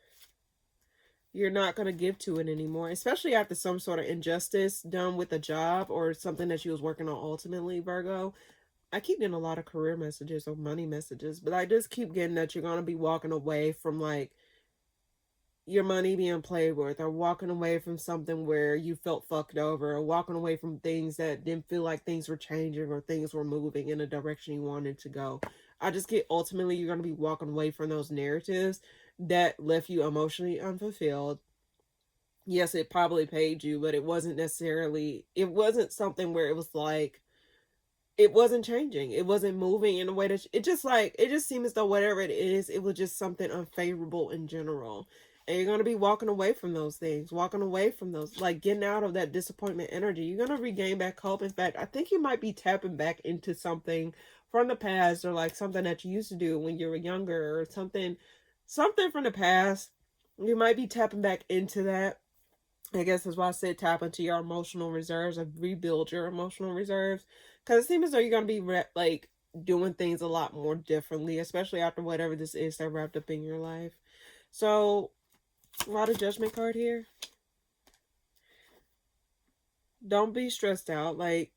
Speaker 1: You're not going to give to it anymore, especially after some sort of injustice done with a job or something that you was working on ultimately, Virgo. I keep getting a lot of career messages or money messages, but I just keep getting that you're going to be walking away from, like, your money being played with, or walking away from something where you felt fucked over, or walking away from things that didn't feel like things were changing or things were moving in a direction you wanted to go. I just get ultimately you're going to be walking away from those narratives that left you emotionally unfulfilled. Yes, it probably paid you, but it wasn't something where it was like, it wasn't changing. It wasn't moving in a way that it just seemed as though whatever it is, it was just something unfavorable in general. And you're going to be walking away from those things, walking away from those, like, getting out of that disappointment energy. You're going to regain back hope. In fact, I think you might be tapping back into something from the past, or, like, something that you used to do when you were younger, or something from the past. You might be tapping back into that. I guess that's why I said tap into your emotional reserves, or rebuild your emotional reserves. Because it seems as though you're going to be, like, doing things a lot more differently, especially after whatever this is that wrapped up in your life. So, a lot of Judgment card here. Don't be stressed out. Like,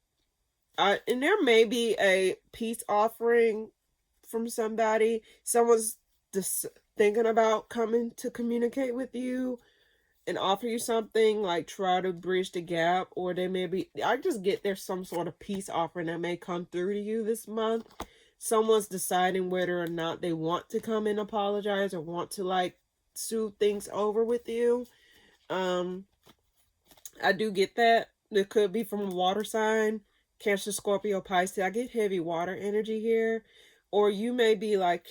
Speaker 1: and there may be a peace offering from somebody. Someone's thinking about coming to communicate with you and offer you something, like try to bridge the gap, or they may be, I just get there's some sort of peace offering that may come through to you this month. Someone's deciding whether or not they want to come and apologize or want to like smooth things over with you. I do get that. It could be from a water sign, Cancer, Scorpio, Pisces. I get heavy water energy here. Or you may be like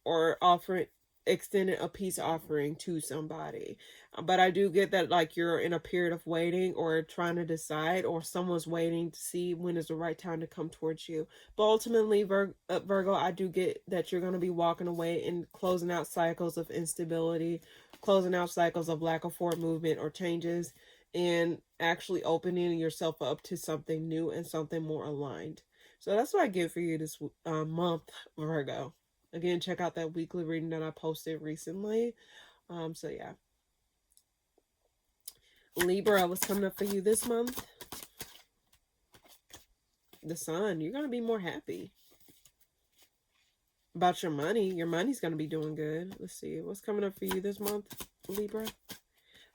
Speaker 1: or offering, extending a peace offering to somebody. But I do get that like you're in a period of waiting or trying to decide, or someone's waiting to see when is the right time to come towards you. But ultimately, Virgo, I do get that you're going to be walking away and closing out cycles of instability, closing out cycles of lack of forward movement or changes, and actually opening yourself up to something new and something more aligned. So that's what I get for you this month, Virgo. Again, check out that weekly reading that I posted recently. So yeah. Libra, what's coming up for you this month? The Sun. You're going to be more happy about your money. Your money's going to be doing good. Let's see. What's coming up for you this month, Libra?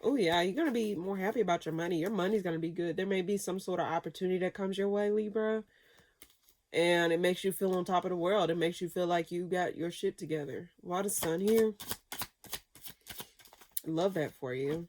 Speaker 1: Oh, yeah, you're going to be more happy about your money. Your money's going to be good. There may be some sort of opportunity that comes your way, Libra. And it makes you feel on top of the world. It makes you feel like you got your shit together. Why the Sun here? I love that for you.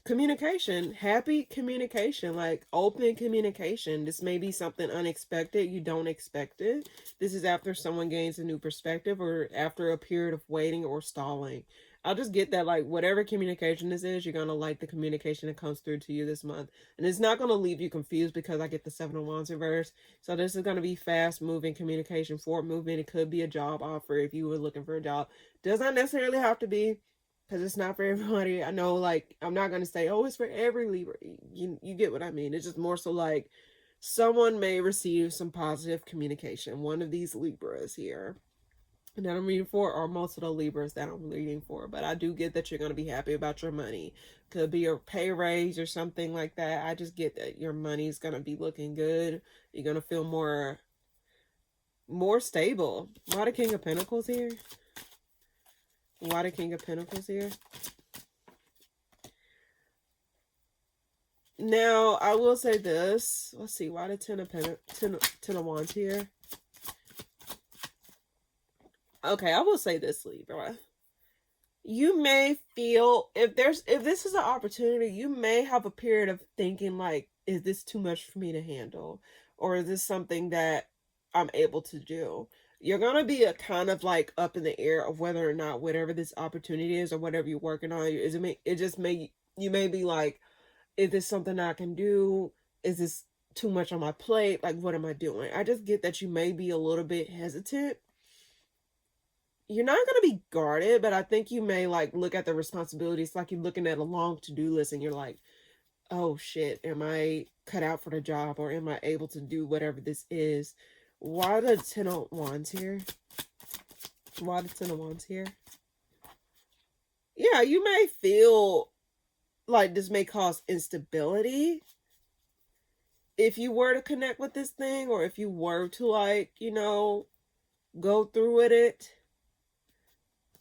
Speaker 1: Communication. Happy communication. Like open communication. This may be something unexpected. You don't expect it. This is after someone gains a new perspective or after a period of waiting or stalling. I'll just get that, like, whatever communication this is, you're going to like the communication that comes through to you this month. And it's not going to leave you confused because I get the 7 of Wands reverse. So this is going to be fast-moving communication, forward movement. It could be a job offer if you were looking for a job. Does not necessarily have to be, because it's not for everybody. I know, like, I'm not going to say, oh, it's for every Libra. You get what I mean. It's just more so like someone may receive some positive communication. One of these Libras here that I'm reading for, or most of the Libras that I'm reading for. But I do get that you're going to be happy about your money. Could be a pay raise or something like that. I just get that your money's going to be looking good. You're going to feel more stable. Why the King of Pentacles here? Why the King of Pentacles here? Now, I will say this. Let's see. Why the Ten of Wands here? Okay, I will say this, Libra. You may feel, if this is an opportunity, you may have a period of thinking like, is this too much for me to handle? Or is this something that I'm able to do? You're going to be a kind of like up in the air of whether or not whatever this opportunity is or whatever you're working on, you may be like, is this something I can do? Is this too much on my plate? Like, what am I doing? I just get that you may be a little bit hesitant. You're not going to be guarded, but I think you may like look at the responsibilities like you're looking at a long to-do list and you're like, oh shit, am I cut out for the job, or am I able to do whatever this is? Why the 10 of Wands here? Why the 10 of Wands here? Yeah, you may feel like this may cause instability if you were to connect with this thing, or if you were to, like, you know, go through with it.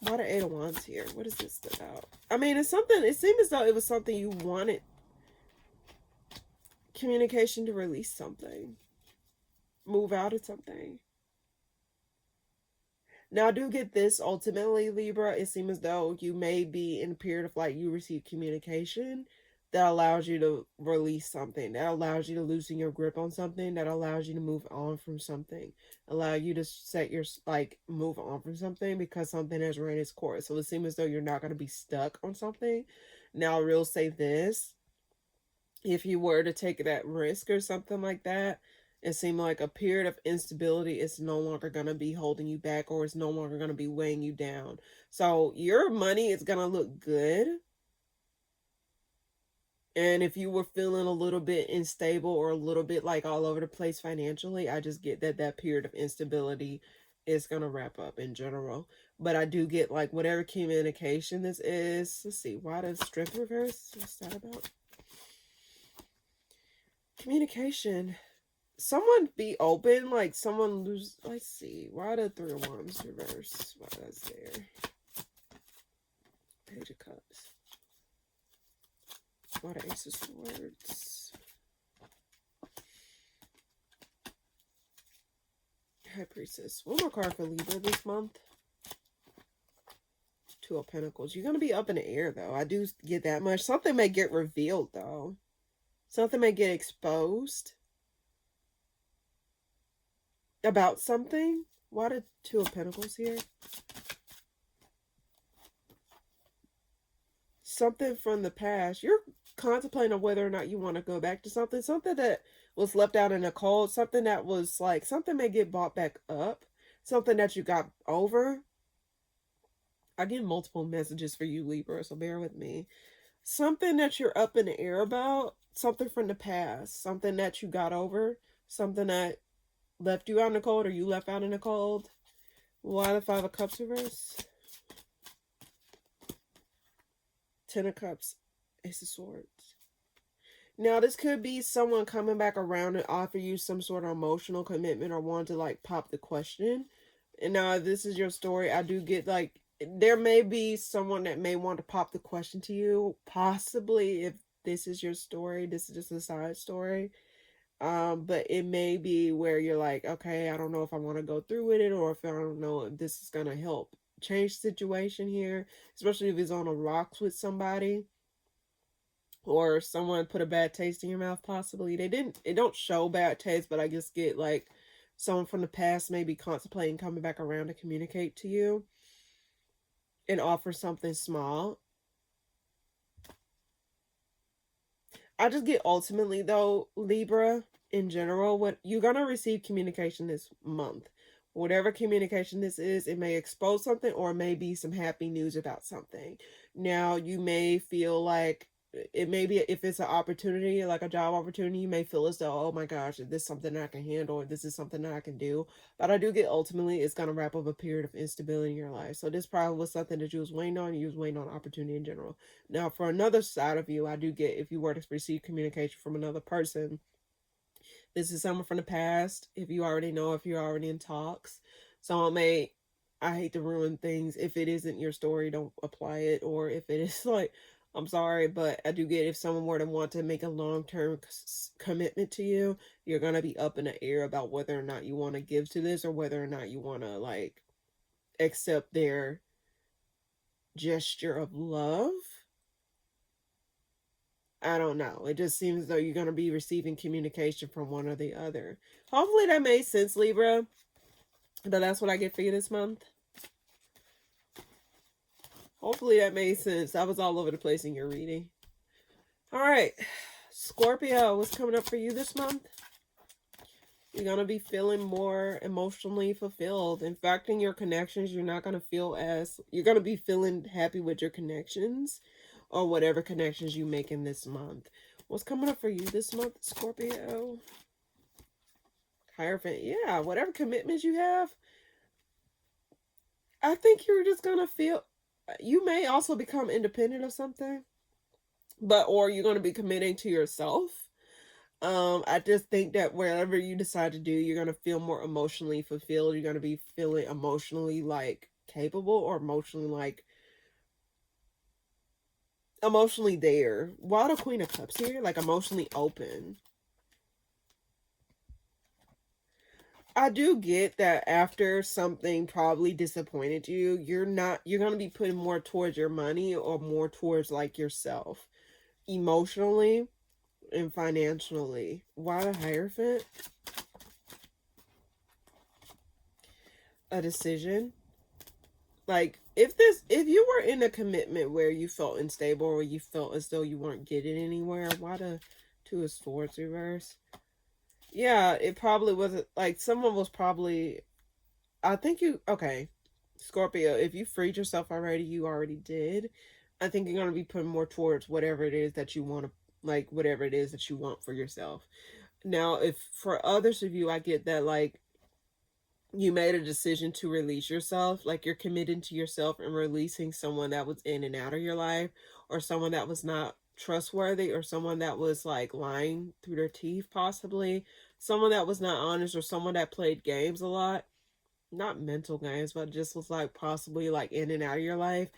Speaker 1: Why the 8 of Wands here? What is this about? I mean, it's something, it seemed as though it was something you wanted. Communication to release something. Move out of something. Now, I do get this, ultimately, Libra, it seems as though you may be in a period of, like, you receive communication that allows you to release something, that allows you to loosen your grip on something, that allows you to move on from something, allow you to move on from something because something has run its course. So it seems as though you're not going to be stuck on something. Now, I will say this, if you were to take that risk or something like that, it seemed like a period of instability is no longer going to be holding you back, or it's no longer going to be weighing you down. So your money is going to look good. And if you were feeling a little bit unstable or a little bit like all over the place financially, I just get that that period of instability is going to wrap up in general. But I do get like whatever communication this is. Let's see. Why does Strength reverse? What's that about? Communication. Someone be open. Like someone lose. Let's see. Why the 3 of Wands reverse? Why that's there? Page of Cups. What are Ace of Swords? High Priestess. One more card for Libra this month. Two of Pentacles. You're going to be up in the air, though. I do get that much. Something may get revealed, though. Something may get exposed about something. Why the Two of Pentacles here? Something from the past. You're contemplating whether or not you want to go back to something. Something that was left out in the cold. Something that was like, something may get brought back up. Something that you got over. I get multiple messages for you, Libra, so bear with me. Something that you're up in the air about. Something from the past. Something that you got over. Something that left you out in the cold or you left out in the cold. Why the Five of Cups reverse? Ten of Cups. Ace of Swords. Now, this could be someone coming back around and offer you some sort of emotional commitment or want to, like, pop the question. And now, this is your story. I do get, like, there may be someone that may want to pop the question to you. Possibly, if this is your story. This is just a side story. But it may be where you're like, okay, I don't know if I want to go through with it or if I don't know if this is going to help change the situation here. Especially if it's on the rocks with somebody. Or someone put a bad taste in your mouth, possibly. It don't show bad taste, but I just get like someone from the past maybe contemplating coming back around to communicate to you and offer something small. I just get ultimately, though, Libra, in general, what you're going to receive communication this month. Whatever communication this is, it may expose something or it may be some happy news about something. Now, you may feel like it may be, if it's an opportunity, like a job opportunity, you may feel as though, oh my gosh, is this something I can handle, or this is something that I can do. But I do get ultimately it's going to wrap up a period of instability in your life. So this probably was something that you was waiting on. You was waiting on opportunity in general. Now, for another side of you, I do get, if you were to receive communication from another person, this is someone from the past. If you already know, if you're already in talks, someone may, I hate to ruin things. If it isn't your story, don't apply it. Or if it is like, I'm sorry, but I do get if someone were to want to make a long-term commitment to you, you're going to be up in the air about whether or not you want to give to this or whether or not you want to, like, accept their gesture of love. I don't know. It just seems as though you're going to be receiving communication from one or the other. Hopefully that made sense, Libra. But that's what I get for you this month. Hopefully that made sense. I was all over the place in your reading. All right. Scorpio, what's coming up for you this month? You're going to be feeling more emotionally fulfilled. In fact, in your connections, you're not going to feel as... You're going to be feeling happy with your connections or whatever connections you make in this month. What's coming up for you this month, Scorpio? Hierophant. Yeah, whatever commitments you have, I think you're just going to feel... You may also become independent of something, or you're going to be committing to yourself. I just think that whatever you decide to do, you're going to feel more emotionally fulfilled. You're going to be feeling emotionally, like, capable or emotionally, like, emotionally there. Why the Queen of Cups here? Like, emotionally open. I do get that after something probably disappointed you, you're going to be putting more towards your money or more towards, like, yourself. Emotionally and financially. Why the Hierophant? A decision. Like, if you were in a commitment where you felt unstable or you felt as though you weren't getting anywhere, why the Two of Swords reverse? Yeah, it probably wasn't, like, someone was probably, I think you, okay, Scorpio, if you freed yourself already, you already did. I think you're going to be putting more towards whatever it is that you want to, like, whatever it is that you want for yourself. Now, if for others of you, I get that, like, you made a decision to release yourself, like you're committed to yourself and releasing someone that was in and out of your life, or someone that was not trustworthy, or someone that was, like, lying through their teeth, possibly someone that was not honest, or someone that played games a lot, not mental games, but just was, like, possibly, like, in and out of your life.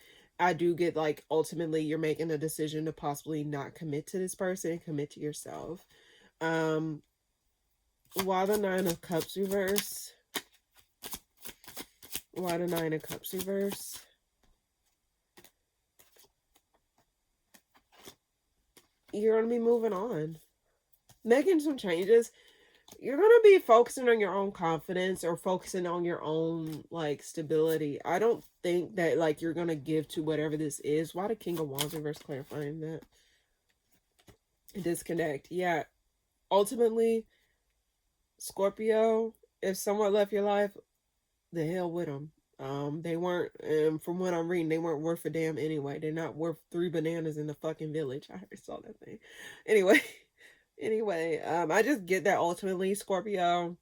Speaker 1: I do get like ultimately you're making a decision to possibly not commit to this person and commit to yourself. Why the Nine of Cups reverse? Why the Nine of Cups reverse? You're going to be moving on, making some changes. You're going to be focusing on your own confidence or focusing on your own, like, stability. I don't think that, like, you're going to give to whatever this is. Why the King of Wands reverse, clarifying that? Disconnect. Yeah. Ultimately, Scorpio, if someone left your life, the hell with them. They weren't, from what I'm reading, they weren't worth a damn anyway. They're not worth 3 bananas in the fucking village. I saw that thing. Anyway. Anyway, I just get that ultimately, Scorpio,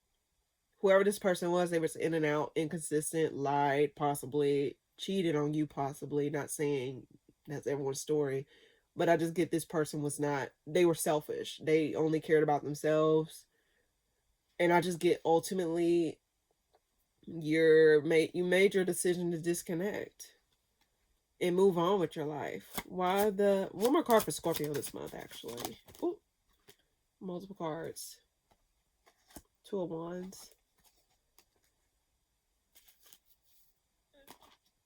Speaker 1: whoever this person was, they was in and out, inconsistent, lied, possibly, cheated on you, possibly, not saying that's everyone's story, but I just get this person was not, they were selfish. They only cared about themselves. And I just get ultimately, you made your decision to disconnect and move on with your life. Why the, one more card for Scorpio this month, actually. Ooh. Multiple cards. Two of Wands.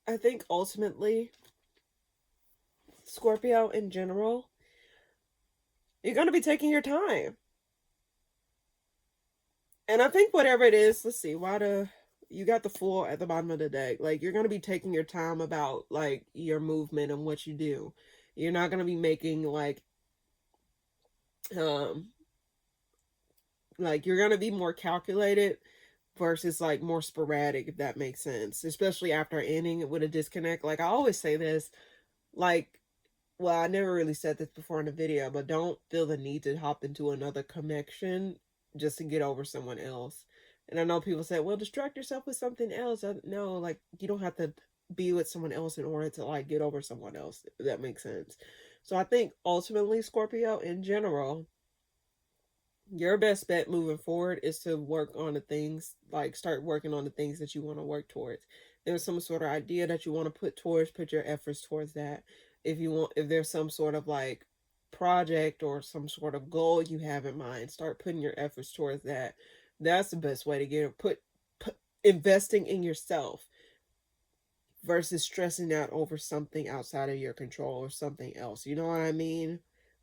Speaker 1: I think ultimately, Scorpio in general, you're going to be taking your time. And I think whatever it is, let's see, you got the Fool at the bottom of the deck. Like, you're going to be taking your time about, like, your movement and what you do. You're not going to be making, like, you're going to be more calculated versus like more sporadic, if that makes sense, especially after ending with a disconnect. Like I always say this, like, well, I never really said this before in the video, but don't feel the need to hop into another connection just to get over someone else. And I know people say, well, distract yourself with something else. No, like, you don't have to be with someone else in order to like get over someone else, if that makes sense. So I think ultimately, Scorpio in general, your best bet moving forward is to work on the things, like start working on the things that you want to work towards. There's some sort of idea that you want to put towards, put your efforts towards that. If there's some sort of like project or some sort of goal you have in mind, start putting your efforts towards that. That's the best way to get it. Put investing in yourself versus stressing out over something outside of your control or something else. You know what I mean?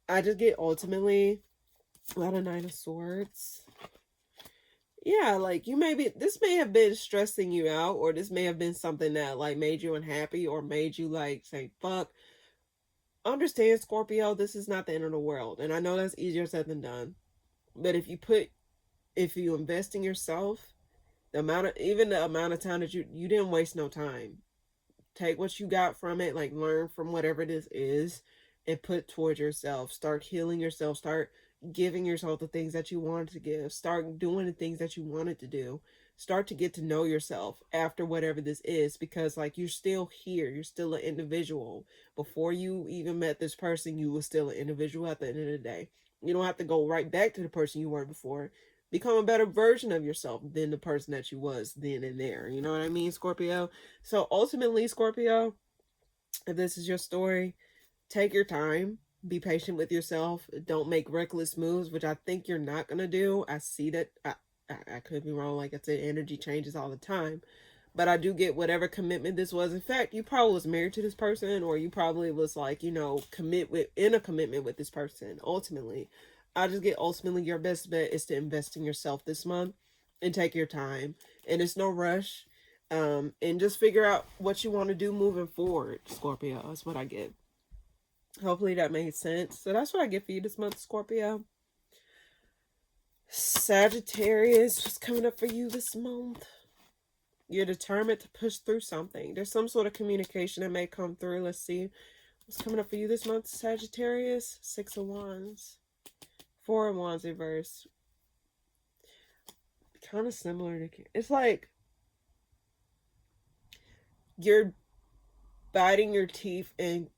Speaker 1: I just get ultimately, a lot of Nine of Swords. Yeah, like this may have been stressing you out, or this may have been something that like made you unhappy or made you like say, fuck. Understand, Scorpio, this is not the end of the world. And I know that's easier said than done. But if you invest in yourself, the amount of time that you didn't waste no time. Take what you got from it, like learn from whatever this is, and put towards yourself. Start healing yourself. Start giving yourself the things that you wanted to give. Start doing the things that you wanted to do. Start to get to know yourself after whatever this is, because like you're still here. You're still an individual. Before you even met this person, you were still an individual at the end of the day. You don't have to go right back to the person you were before. Become a better version of yourself than the person that you was then and there. You know what I mean, Scorpio? So ultimately, Scorpio, if this is your story, take your time. Be patient with yourself. Don't make reckless moves, which I think you're not going to do. I see that. I could be wrong. Like I said, energy changes all the time. But I do get whatever commitment this was. In fact, you probably was married to this person, or you probably was like, in a commitment with this person. Ultimately, I just get ultimately your best bet is to invest in yourself this month and take your time. And it's no rush. And just figure out what you want to do moving forward, Scorpio. That's what I get. Hopefully that made sense. So that's what I get for you this month, Scorpio. Sagittarius, what's coming up for you this month? You're determined to push through something. There's some sort of communication that may come through. Let's see. What's coming up for you this month, Sagittarius? 6 of Wands. 4 of Wands reverse. Kind of similar to... It's like you're biting your teeth and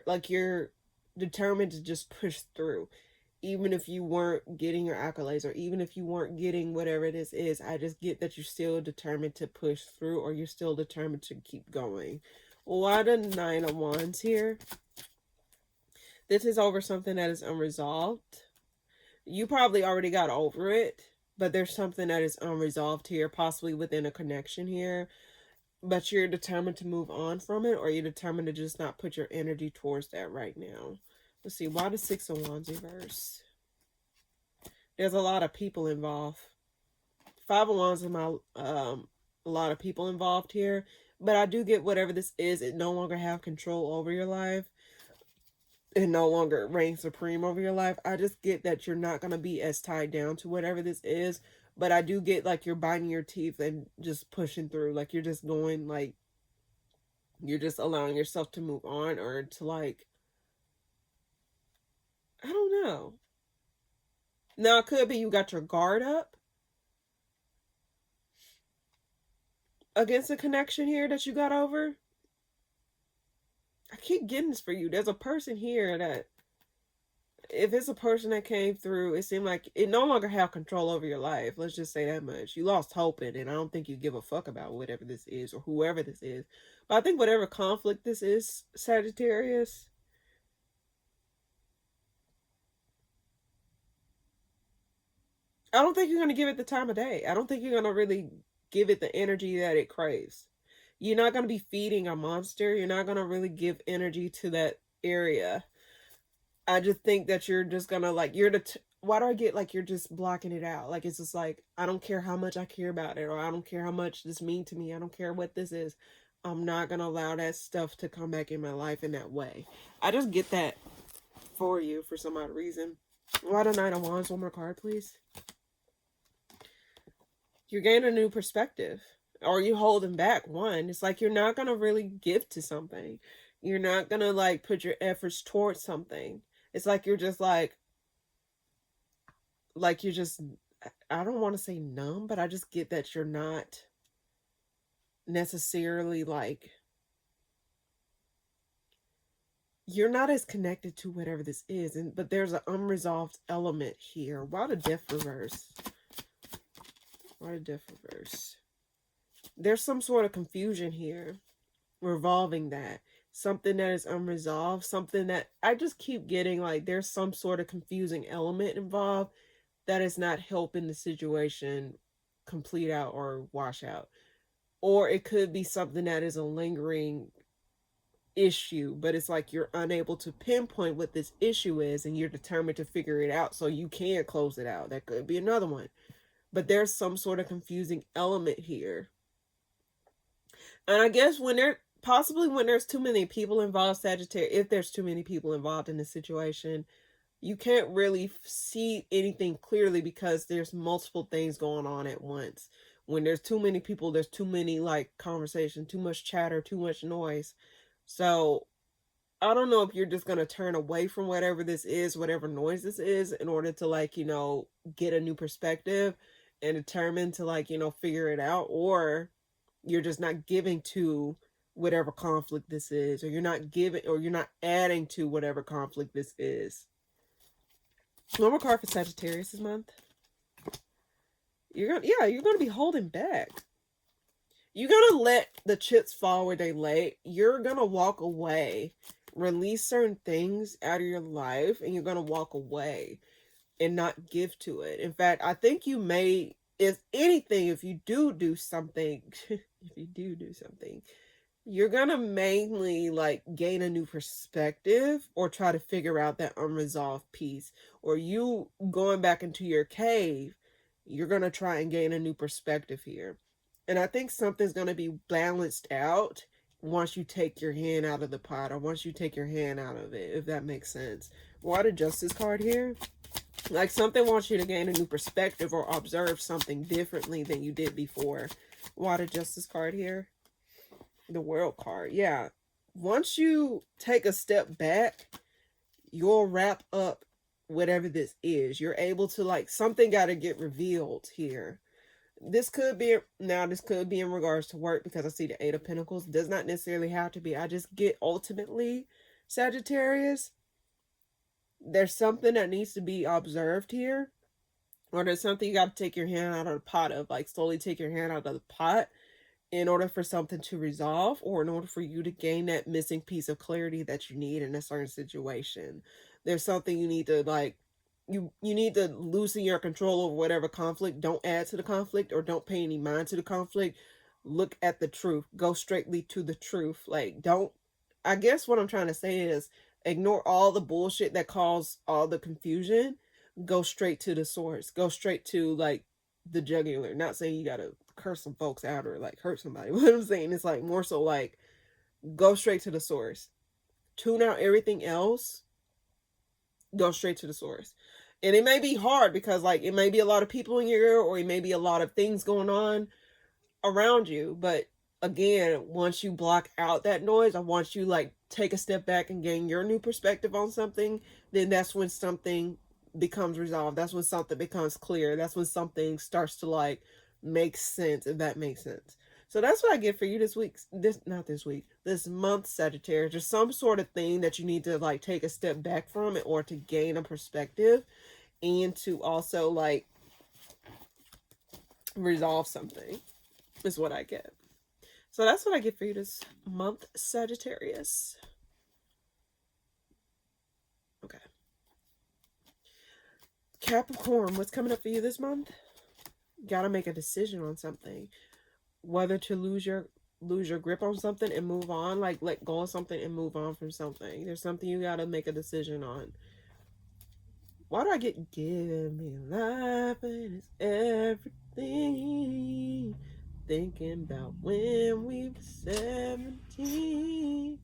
Speaker 1: like you're determined to just push through, even if you weren't getting your accolades, or even if you weren't getting whatever this is. I just get that you're still determined to push through, or you're still determined to keep going. Why the Nine of Wands here? This is over something that is unresolved. You probably already got over it, but there's something that is unresolved here, possibly within a connection here. But you're determined to move on from it, or you're determined to just not put your energy towards that right now. Let's see, why the Six of Wands reverse? There's a lot of people involved. Five of Wands is a lot of people involved here. But I do get whatever this is, it no longer have control over your life. It no longer reigns supreme over your life. I just get that you're not going to be as tied down to whatever this is. But I do get like you're biting your teeth and just pushing through. Like you're just going like, you're just allowing yourself to move on, or to like, I don't know. Now it could be you got your guard up against a connection here that you got over. I keep getting this for you. There's a person here that, if it's a person that came through, it seemed like it no longer have control over your life. Let's just say that much. You lost hope in it, and I don't think you give a fuck about whatever this is or whoever this is. But I think whatever conflict this is, Sagittarius, I don't think you're going to give it the time of day. I don't think you're going to really give it the energy that it craves. You're not going to be feeding a monster. You're not going to really give energy to that area. I just think that you're just going to like, why do I get like you're just blocking it out? Like it's just like, I don't care how much I care about it, or I don't care how much this means to me. I don't care what this is. I'm not going to allow that stuff to come back in my life in that way. I just get that for you for some odd reason. Why the Knight of Wands? One more card, please. You're gaining a new perspective, or you holding back one. It's like you're not going to really give to something. You're not going to like put your efforts towards something. It's like you're just like you're just, I don't want to say numb, but I just get that you're not necessarily like, you're not as connected to whatever this is. But there's an unresolved element here. Why the Death reverse? Why the Death reverse? There's some sort of confusion here revolving that. Something that is unresolved. Something that I just keep getting like there's some sort of confusing element involved that is not helping the situation complete out or wash out. Or it could be something that is a lingering issue, but it's like you're unable to pinpoint what this issue is, and you're determined to figure it out so you can close it out. That could be another one. But there's some sort of confusing element here. And I guess when there's too many people involved, Sagittarius, if there's too many people involved in the situation, you can't really see anything clearly because there's multiple things going on at once. When there's too many people, there's too many like conversation, too much chatter, too much noise. So I don't know if you're just going to turn away from whatever this is, whatever noise this is, in order to like, get a new perspective and determine to like, figure it out, or you're just not giving to whatever conflict this is, or you're not adding to whatever conflict this is. One more card for Sagittarius this month. You're gonna be holding back. You're gonna let the chips fall where they lay. You're gonna walk away, release certain things out of your life, and you're gonna walk away and not give to it. In fact, I think you may, if anything, if you do something, you're gonna mainly like gain a new perspective, or try to figure out that unresolved piece, or you going back into your cave. You're gonna try and gain a new perspective here, and I think something's gonna be balanced out once you take your hand out of the pot, or once you take your hand out of it, if that makes sense. Why the Justice card here? Like something wants you to gain a new perspective or observe something differently than you did before. Why the Justice card here? The World card. Yeah. Once you take a step back, you'll wrap up whatever this is. You're able to like, something got to get revealed here. This could be in regards to work, because I see the Eight of Pentacles. Does not necessarily have to be. I just get ultimately, Sagittarius, there's something that needs to be observed here, or there's something you got to take your hand out of the pot of, like slowly take your hand out of the pot in order for something to resolve, or in order for you to gain that missing piece of clarity that you need in a certain situation. There's something you need to like, you need to loosen your control over whatever conflict. Don't add to the conflict, or don't pay any mind to the conflict. Look at the truth. Go straightly to the truth. Like, don't, I guess what I'm trying to say is, ignore all the bullshit that caused all the confusion. Go straight to the source. Go straight to like the jugular. Not saying you gotta curse some folks out or like hurt somebody. What I'm saying is like more so like, go straight to the source. Tune out everything else. Go straight to the source. And it may be hard because like it may be a lot of people in your ear, or it may be a lot of things going on around you. But again, once you block out that noise, I want you like take a step back and gain your new perspective on something. Then that's when something becomes resolved. That's when something becomes clear. That's when something starts to like make sense, if that makes sense. So that's what I get for you this week. This month, Sagittarius. There's some sort of thing that you need to like take a step back from, in order to gain a perspective, and to also like resolve something, is what I get. So that's what I get for you this month, Sagittarius. Okay. Capricorn, what's coming up for you this month? Gotta make a decision on something. Whether to lose your grip on something and move on, like let go of something and move on from something. There's something you gotta make a decision on. Why do I get give me life and it's everything? Thinking about when we were 17.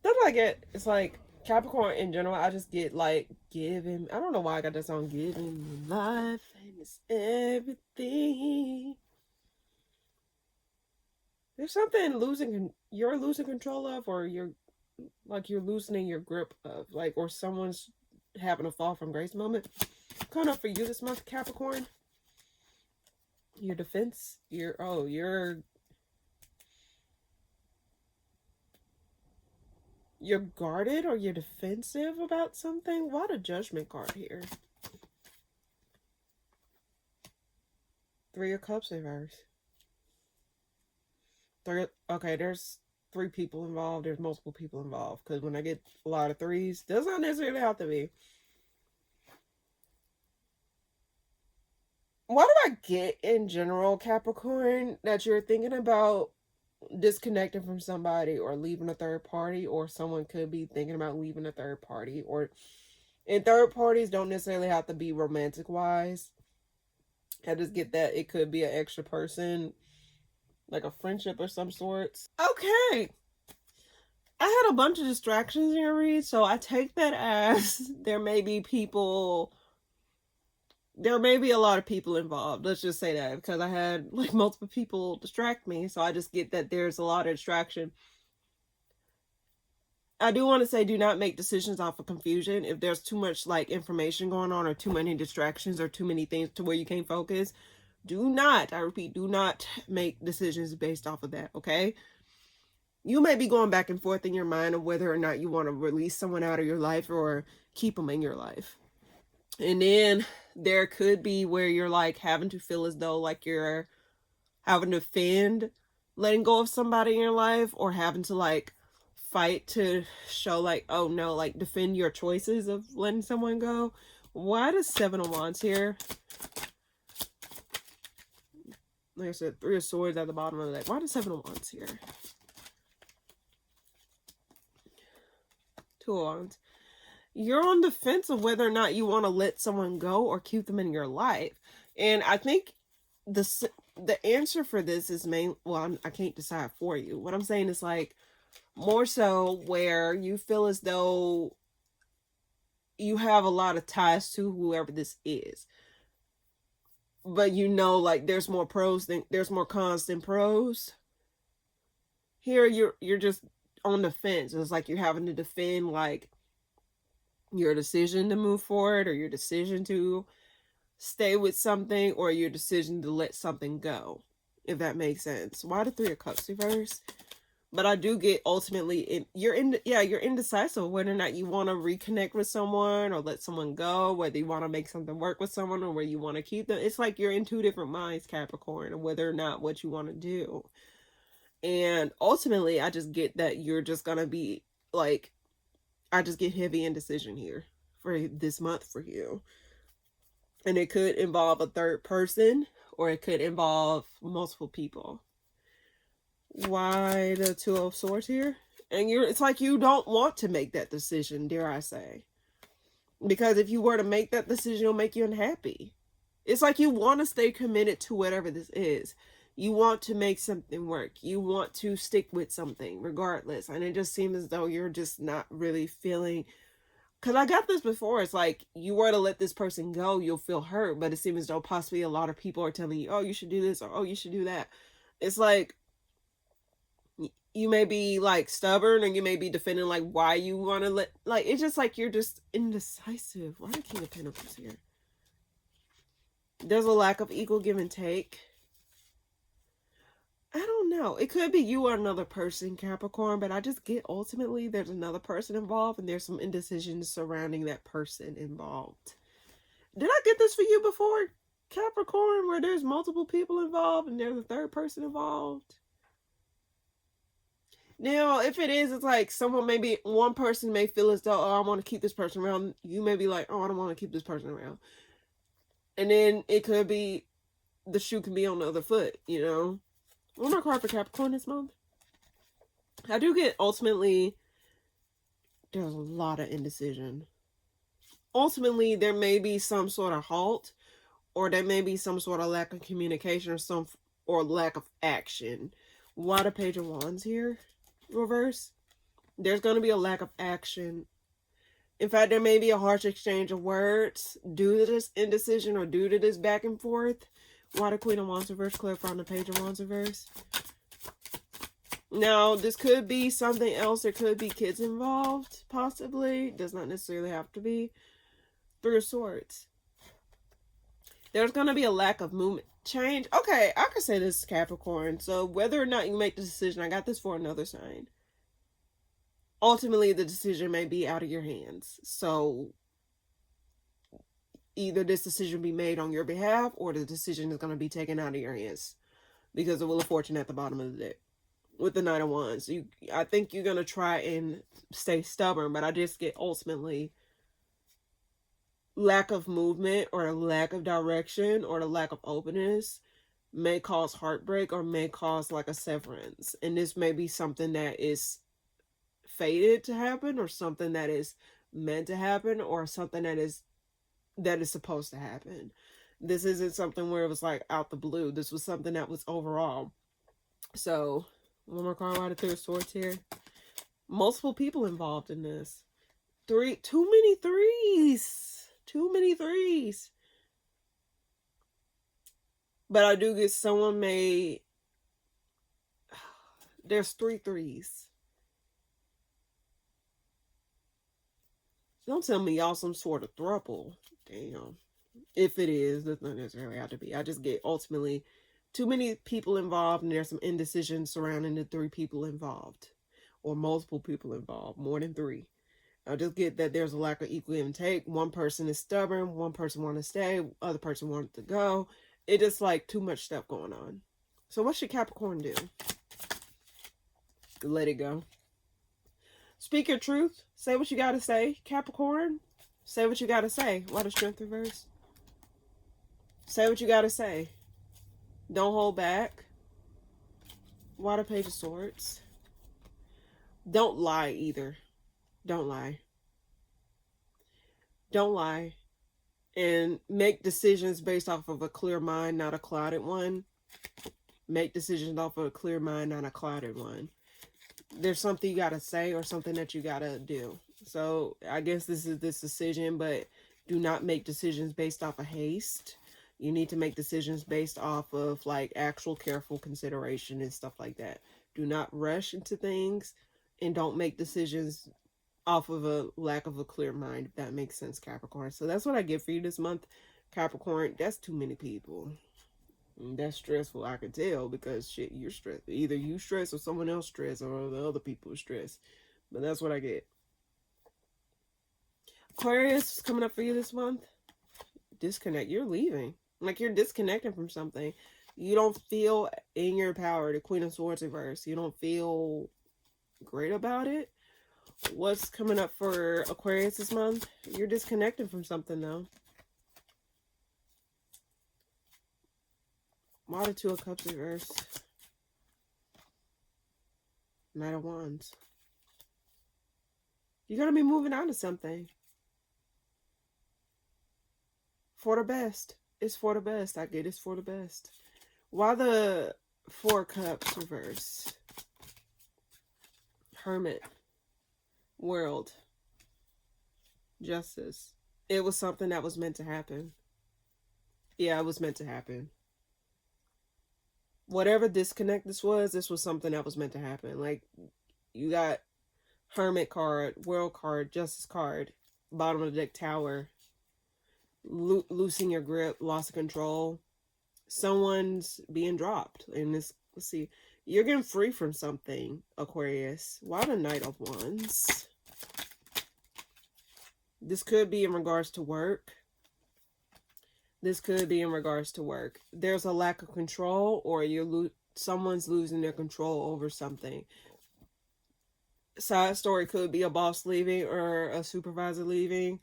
Speaker 1: That's what I get. It's like Capricorn in general, I just get like giving. I don't know why I got that song, giving me life and it's everything. There's something you're losing control of, or you're loosening your grip of, like, or someone's having a fall from grace moment. Coming up for you this month, Capricorn. Your defense, you're guarded, or you're defensive about something. Why the Judgment card here? Three of Cups reverse. Okay, there's three people involved. There's multiple people involved, because when I get a lot of threes, does not necessarily have to be. What do I get in general, Capricorn? That you're thinking about disconnecting from somebody, or leaving a third party, or someone could be thinking about leaving a third party, and third parties don't necessarily have to be romantic wise. I just get that it could be an extra person, like a friendship or some sorts. Okay. I had a bunch of distractions in your read, so I take that as there may be a lot of people involved. Let's just say that, because I had like multiple people distract me, so I just get that there's a lot of distraction. I do want to say, do not make decisions off of confusion. If there's too much like information going on, or too many distractions, or too many things to where you can't focus, I repeat, do not make decisions based off of that, okay? You may be going back and forth in your mind of whether or not you want to release someone out of your life or keep them in your life. And then there could be where you're like having to feel as though like you're having to defend letting go of somebody in your life, or having to like fight to show like, oh no, like defend your choices of letting someone go. Why does Seven of Wands here? Like I said, Three of Swords at the bottom of the deck. Why does Seven of Wands here? Two of Wands. You're on the fence of whether or not you want to let someone go or keep them in your life. And I think the answer for this is I can't decide for you. What I'm saying is like more so where you feel as though you have a lot of ties to whoever this is. But you know, like there's more cons than pros. Here you're just on the fence. It's like you're having to defend like your decision to move forward, or your decision to stay with something, or your decision to let something go, if that makes sense. Why the Three of Cups reverse? But I do get ultimately you're indecisive whether or not you want to reconnect with someone or let someone go, whether you want to make something work with someone or whether you want to keep them. It's like you're in two different minds, Capricorn, of whether or not what you want to do. And ultimately, I just get that you're just going to be like, I just get heavy indecision here for this month for you. And it could involve a third person, or it could involve multiple people. Why the Two of Swords here? And it's like you don't want to make that decision, dare I say. Because if you were to make that decision, it'll make you unhappy. It's like you want to stay committed to whatever this is. You want to make something work. You want to stick with something regardless. And it just seems as though you're just not really feeling... Because I got this before. It's like you were to let this person go, you'll feel hurt. But it seems as though possibly a lot of people are telling you, oh, you should do this, or oh, you should do that. It's like you may be like stubborn, or you may be defending like why you want to let... Like, it's just like you're just indecisive. Why the King of Pentacles here? There's a lack of equal give and take. I don't know. It could be you or another person, Capricorn, but I just get ultimately there's another person involved and there's some indecision surrounding that person involved. Did I get this for you before, Capricorn, where there's multiple people involved and there's a third person involved? Now, if it is, it's like someone maybe one person may feel as though, oh, I want to keep this person around. You may be like, oh, I don't want to keep this person around. And then it could be the shoe can be on the other foot, you know? One more card for Capricorn this month. I do get ultimately there's a lot of indecision. Ultimately, there may be some sort of halt, or there may be some sort of lack of communication, or lack of action. Why the Page of Wands here? Reverse. There's going to be a lack of action. In fact, there may be a harsh exchange of words due to this indecision or due to this back and forth. Why the Queen of Wands reverse? Clarify on the Page of Wands reverse. Now, this could be something else. There could be kids involved, possibly. Does not necessarily have to be. Three of Swords. There's going to be a lack of movement. Change. Okay, I could say this, Capricorn. So whether or not you make the decision, I got this for another sign. Ultimately, the decision may be out of your hands. So either this decision be made on your behalf, or the decision is going to be taken out of your hands because of Wheel of Fortune at the bottom of the deck. With the Knight of Wands, I think you're going to try and stay stubborn, but I just get ultimately lack of movement, or a lack of direction, or the lack of openness may cause heartbreak, or may cause like a severance. And this may be something that is fated to happen, or something that is meant to happen, or something that is supposed to happen. This isn't something where it was like out the blue. This was something that was overall. So one more card out of Three of Swords here. Multiple people involved in this. Too many threes. Too many threes. But I do get someone may... There's 3 threes. Don't tell me y'all some sort of throuple. Damn. If it is, it doesn't necessarily have to be. I just get ultimately too many people involved, and there's some indecision surrounding the 3 people involved. Or multiple people involved. More than 3. I just get that there's a lack of equal give and take. One person is stubborn. One person wants to stay. Other person wants to go. It just like too much stuff going on. So what should Capricorn do? Let it go. Speak your truth. Say what you got to say. Capricorn, say what you got to say. Why the Strength reverse? Say what you got to say. Don't hold back. Why the Page of Swords? Don't lie either. Don't lie. Don't lie. And make decisions based off of a clear mind, not a clouded one. Make decisions off of a clear mind, not a clouded one. There's something you got to say, or something that you got to do. So I guess this is this decision, but do not make decisions based off of haste. You need to make decisions based off of like actual careful consideration and stuff like that. Do not rush into things, and don't make decisions off of a lack of a clear mind, if that makes sense, Capricorn. So that's what I get for you this month, Capricorn. That's too many people. That's stressful, I can tell, because shit, you're stressed. Either you stress, or someone else stress, or the other people are stressed. But that's what I get. Aquarius is coming up for you this month. Disconnect. You're leaving. Like, you're disconnecting from something. You don't feel in your power. The Queen of Swords reverse. You don't feel great about it. What's coming up for Aquarius this month? You're disconnected from something, though. Why the Two of Cups reverse? Knight of Wands. You're going to be moving on to something. For the best. It's for the best. I get it's for the best. Why the Four Cups reverse? Hermit. World. Justice. It was something that was meant to happen. Yeah, it was meant to happen. Whatever disconnect this was something that was meant to happen. Like, you got Hermit card, World card, Justice card, bottom of the deck, Tower. Losing your grip, loss of control. Someone's being dropped. And this, let's see, you're getting free from something, Aquarius. Why the Knight of Wands? This could be in regards to work. This could be in regards to work. There's a lack of control, or someone's losing their control over something. Side story could be a boss leaving or a supervisor leaving.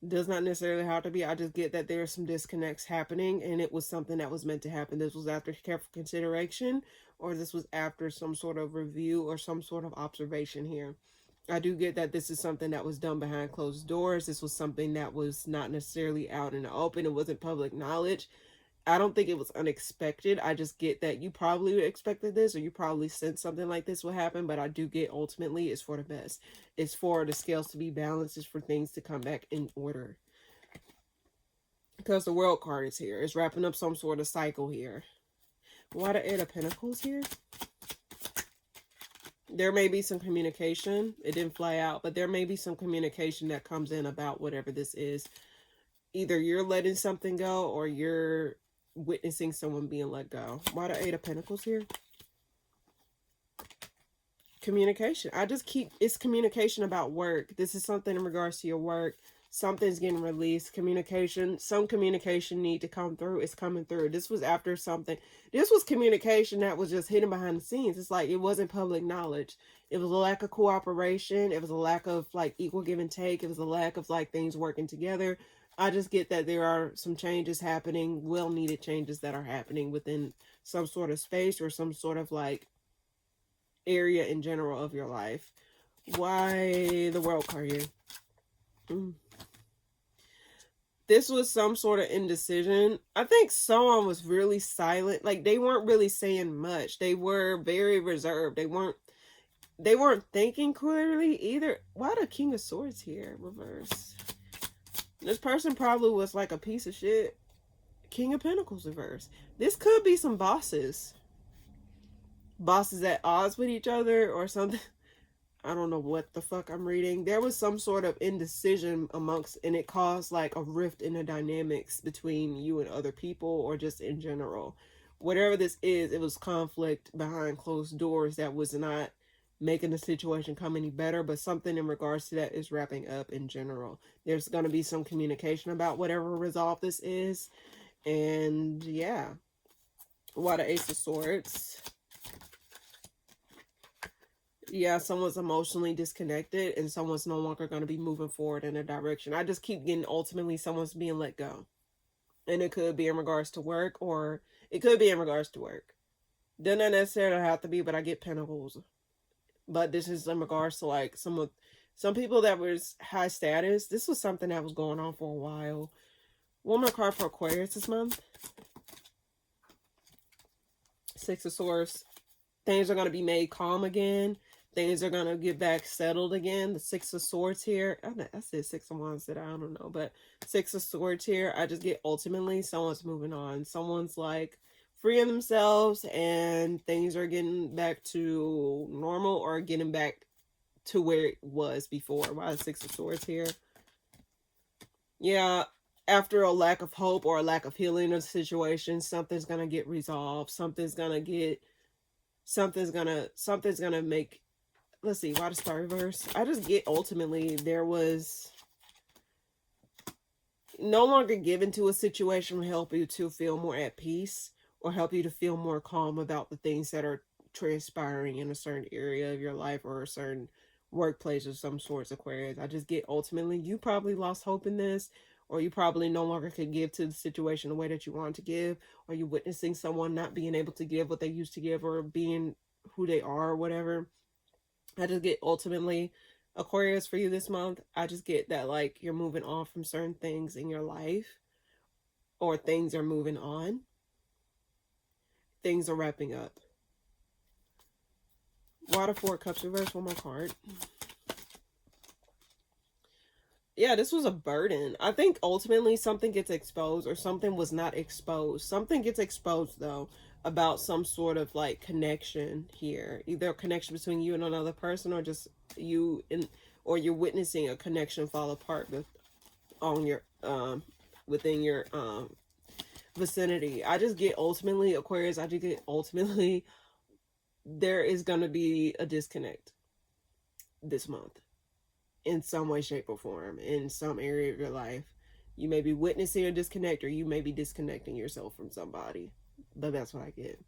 Speaker 1: Does not necessarily have to be. I just get that there are some disconnects happening, and it was something that was meant to happen. This was after careful consideration, or this was after some sort of review or some sort of observation here. I do get that this is something that was done behind closed doors. This was something that was not necessarily out in the open. It wasn't public knowledge. I don't think it was unexpected. I just get that you probably expected this, or you probably sensed something like this would happen, but I do get ultimately it's for the best. It's for the scales to be balanced. It's for things to come back in order. Because the World card is here. It's wrapping up some sort of cycle here. Why the Eight of Pentacles here? There may be some communication. It didn't fly out, but there may be some communication that comes in about whatever this is. Either you're letting something go, or you're witnessing someone being let go. Why the Eight of Pentacles here? Communication. I just keep, it's communication about work. This is something in regards to your work. Something's getting released. Communication. Some communication need to come through. It's coming through. This was after something. This was communication that was just hidden behind the scenes. It's like it wasn't public knowledge. It was a lack of cooperation. It was a lack of like equal give and take. It was a lack of like things working together. I just get that there are some changes happening, well-needed changes that are happening within some sort of space or some sort of like area in general of your life. Why the World card here? This was some sort of indecision. I think someone was really silent. Like, they weren't really saying much. They were very reserved. They weren't thinking clearly either. Why the King of Swords here? Reverse. This person probably was like a piece of shit. King of Pentacles reverse. This could be some bosses. Bosses at odds with each other or something. I don't know what the fuck I'm reading. There was some sort of indecision amongst, and it caused like a rift in the dynamics between you and other people, or just in general. Whatever this is, it was conflict behind closed doors that was not making the situation come any better, but something in regards to that is wrapping up in general. There's going to be some communication about whatever resolve this is. And yeah. Why the Ace of Swords? Yeah, someone's emotionally disconnected and someone's no longer going to be moving forward in a direction. I just keep getting ultimately someone's being let go. And it could be in regards to work, or it could be in regards to work. Doesn't necessarily have to be, but I get Pentacles. But this is in regards to like some people that was high status. This was something that was going on for a while. One more card for Aquarius this month. Six of Swords. Things are going to be made calm again. Things are going to get back settled again. The Six of Swords here. I said Six of Wands, I don't know. But Six of Swords here. I just get ultimately someone's moving on. Someone's like freeing themselves and things are getting back to normal, or getting back to where it was before. Why the Six of Swords here? Yeah. After a lack of hope or a lack of healing of the situation, something's going to get resolved. Something's going to make, let's see, why the Star reverse? I just get ultimately there was no longer given to a situation to help you to feel more at peace, or help you to feel more calm about the things that are transpiring in a certain area of your life or a certain workplace of some sorts, Aquarius. I just get ultimately you probably lost hope in this, or you probably no longer could give to the situation the way that you want to give, or you're witnessing someone not being able to give what they used to give or being who they are or whatever. I just get ultimately Aquarius for you this month. I just get that like you're moving on from certain things in your life, or things are moving on. Things are wrapping up. Water Four Cups reverse, one more card. Yeah, this was a burden. I think ultimately something gets exposed or something was not exposed. Something gets exposed though about some sort of like connection here. Either a connection between you and another person, or just you and, or you're witnessing a connection fall apart with on your within your vicinity. I just get ultimately, Aquarius, I just get ultimately there is going to be a disconnect this month in some way, shape, or form in some area of your life. You may be witnessing a disconnect, or you may be disconnecting yourself from somebody, but that's what I get.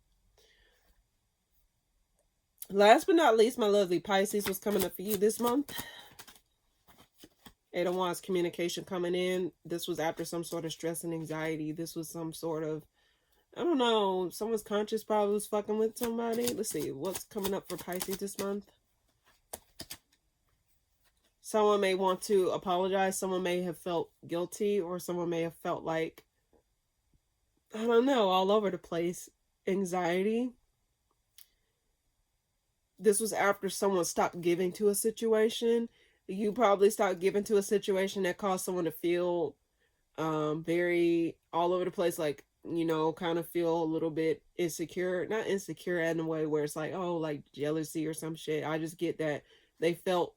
Speaker 1: Last but not least, my lovely Pisces, was coming up for you this month. 8 of Wands, communication coming in. This was after some sort of stress and anxiety. This was some sort of, I don't know, someone's conscious probably was fucking with somebody. Let's see, what's coming up for Pisces this month? Someone may want to apologize. Someone may have felt guilty, or someone may have felt like, I don't know, all over the place. Anxiety. This was after someone stopped giving to a situation. You probably stopped giving to a situation that caused someone to feel very all over the place, like, you know, kind of feel a little bit insecure. Not insecure in a way where it's like, oh, like jealousy or some shit. I just get that they felt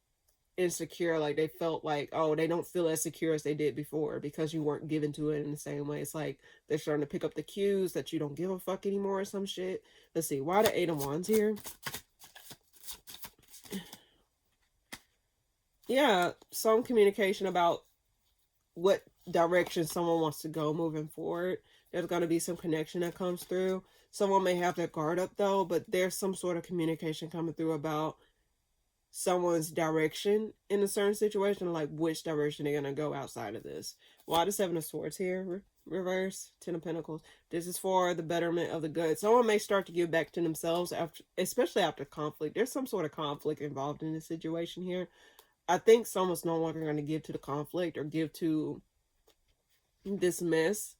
Speaker 1: insecure, like they felt like, oh, they don't feel as secure as they did before because you weren't given to it in the same way. It's like they're starting to pick up the cues that you don't give a fuck anymore or some shit. Let's see, why the 8 of Wands here? Yeah, some communication about what direction someone wants to go moving forward. There's going to be some connection that comes through. Someone may have their guard up though, but there's some sort of communication coming through about someone's direction in a certain situation, like which direction they're going to go outside of this. Why the 7 of Swords here? Reverse, 10 of Pentacles. This is for the betterment of the good. Someone may start to give back to themselves, after, especially after conflict. There's some sort of conflict involved in this situation here. I think someone's no longer going to give to the conflict or give to this mess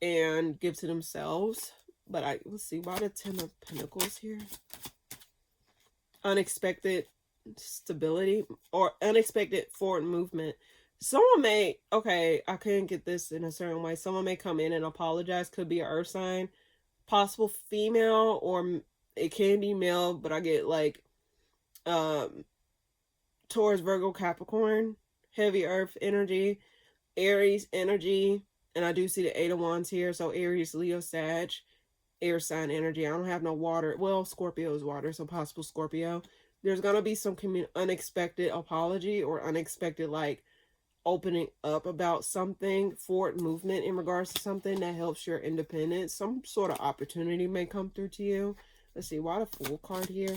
Speaker 1: and give to themselves. But let's see, why the 10 of Pentacles here? Unexpected stability or unexpected forward movement. Someone may, okay, I couldn't get this in a certain way. Someone may come in and apologize. Could be an earth sign, possible female, or it can be male, but I get like Taurus, Virgo, Capricorn, heavy earth energy, Aries energy, and I do see the 8 of Wands here. So Aries, Leo, Sag, air sign energy. I don't have no water. Well, Scorpio is water, so possible Scorpio. There's going to be some unexpected apology or unexpected like opening up about something, forward movement in regards to something that helps your independence. Some sort of opportunity may come through to you. Let's see, why the Fool card here?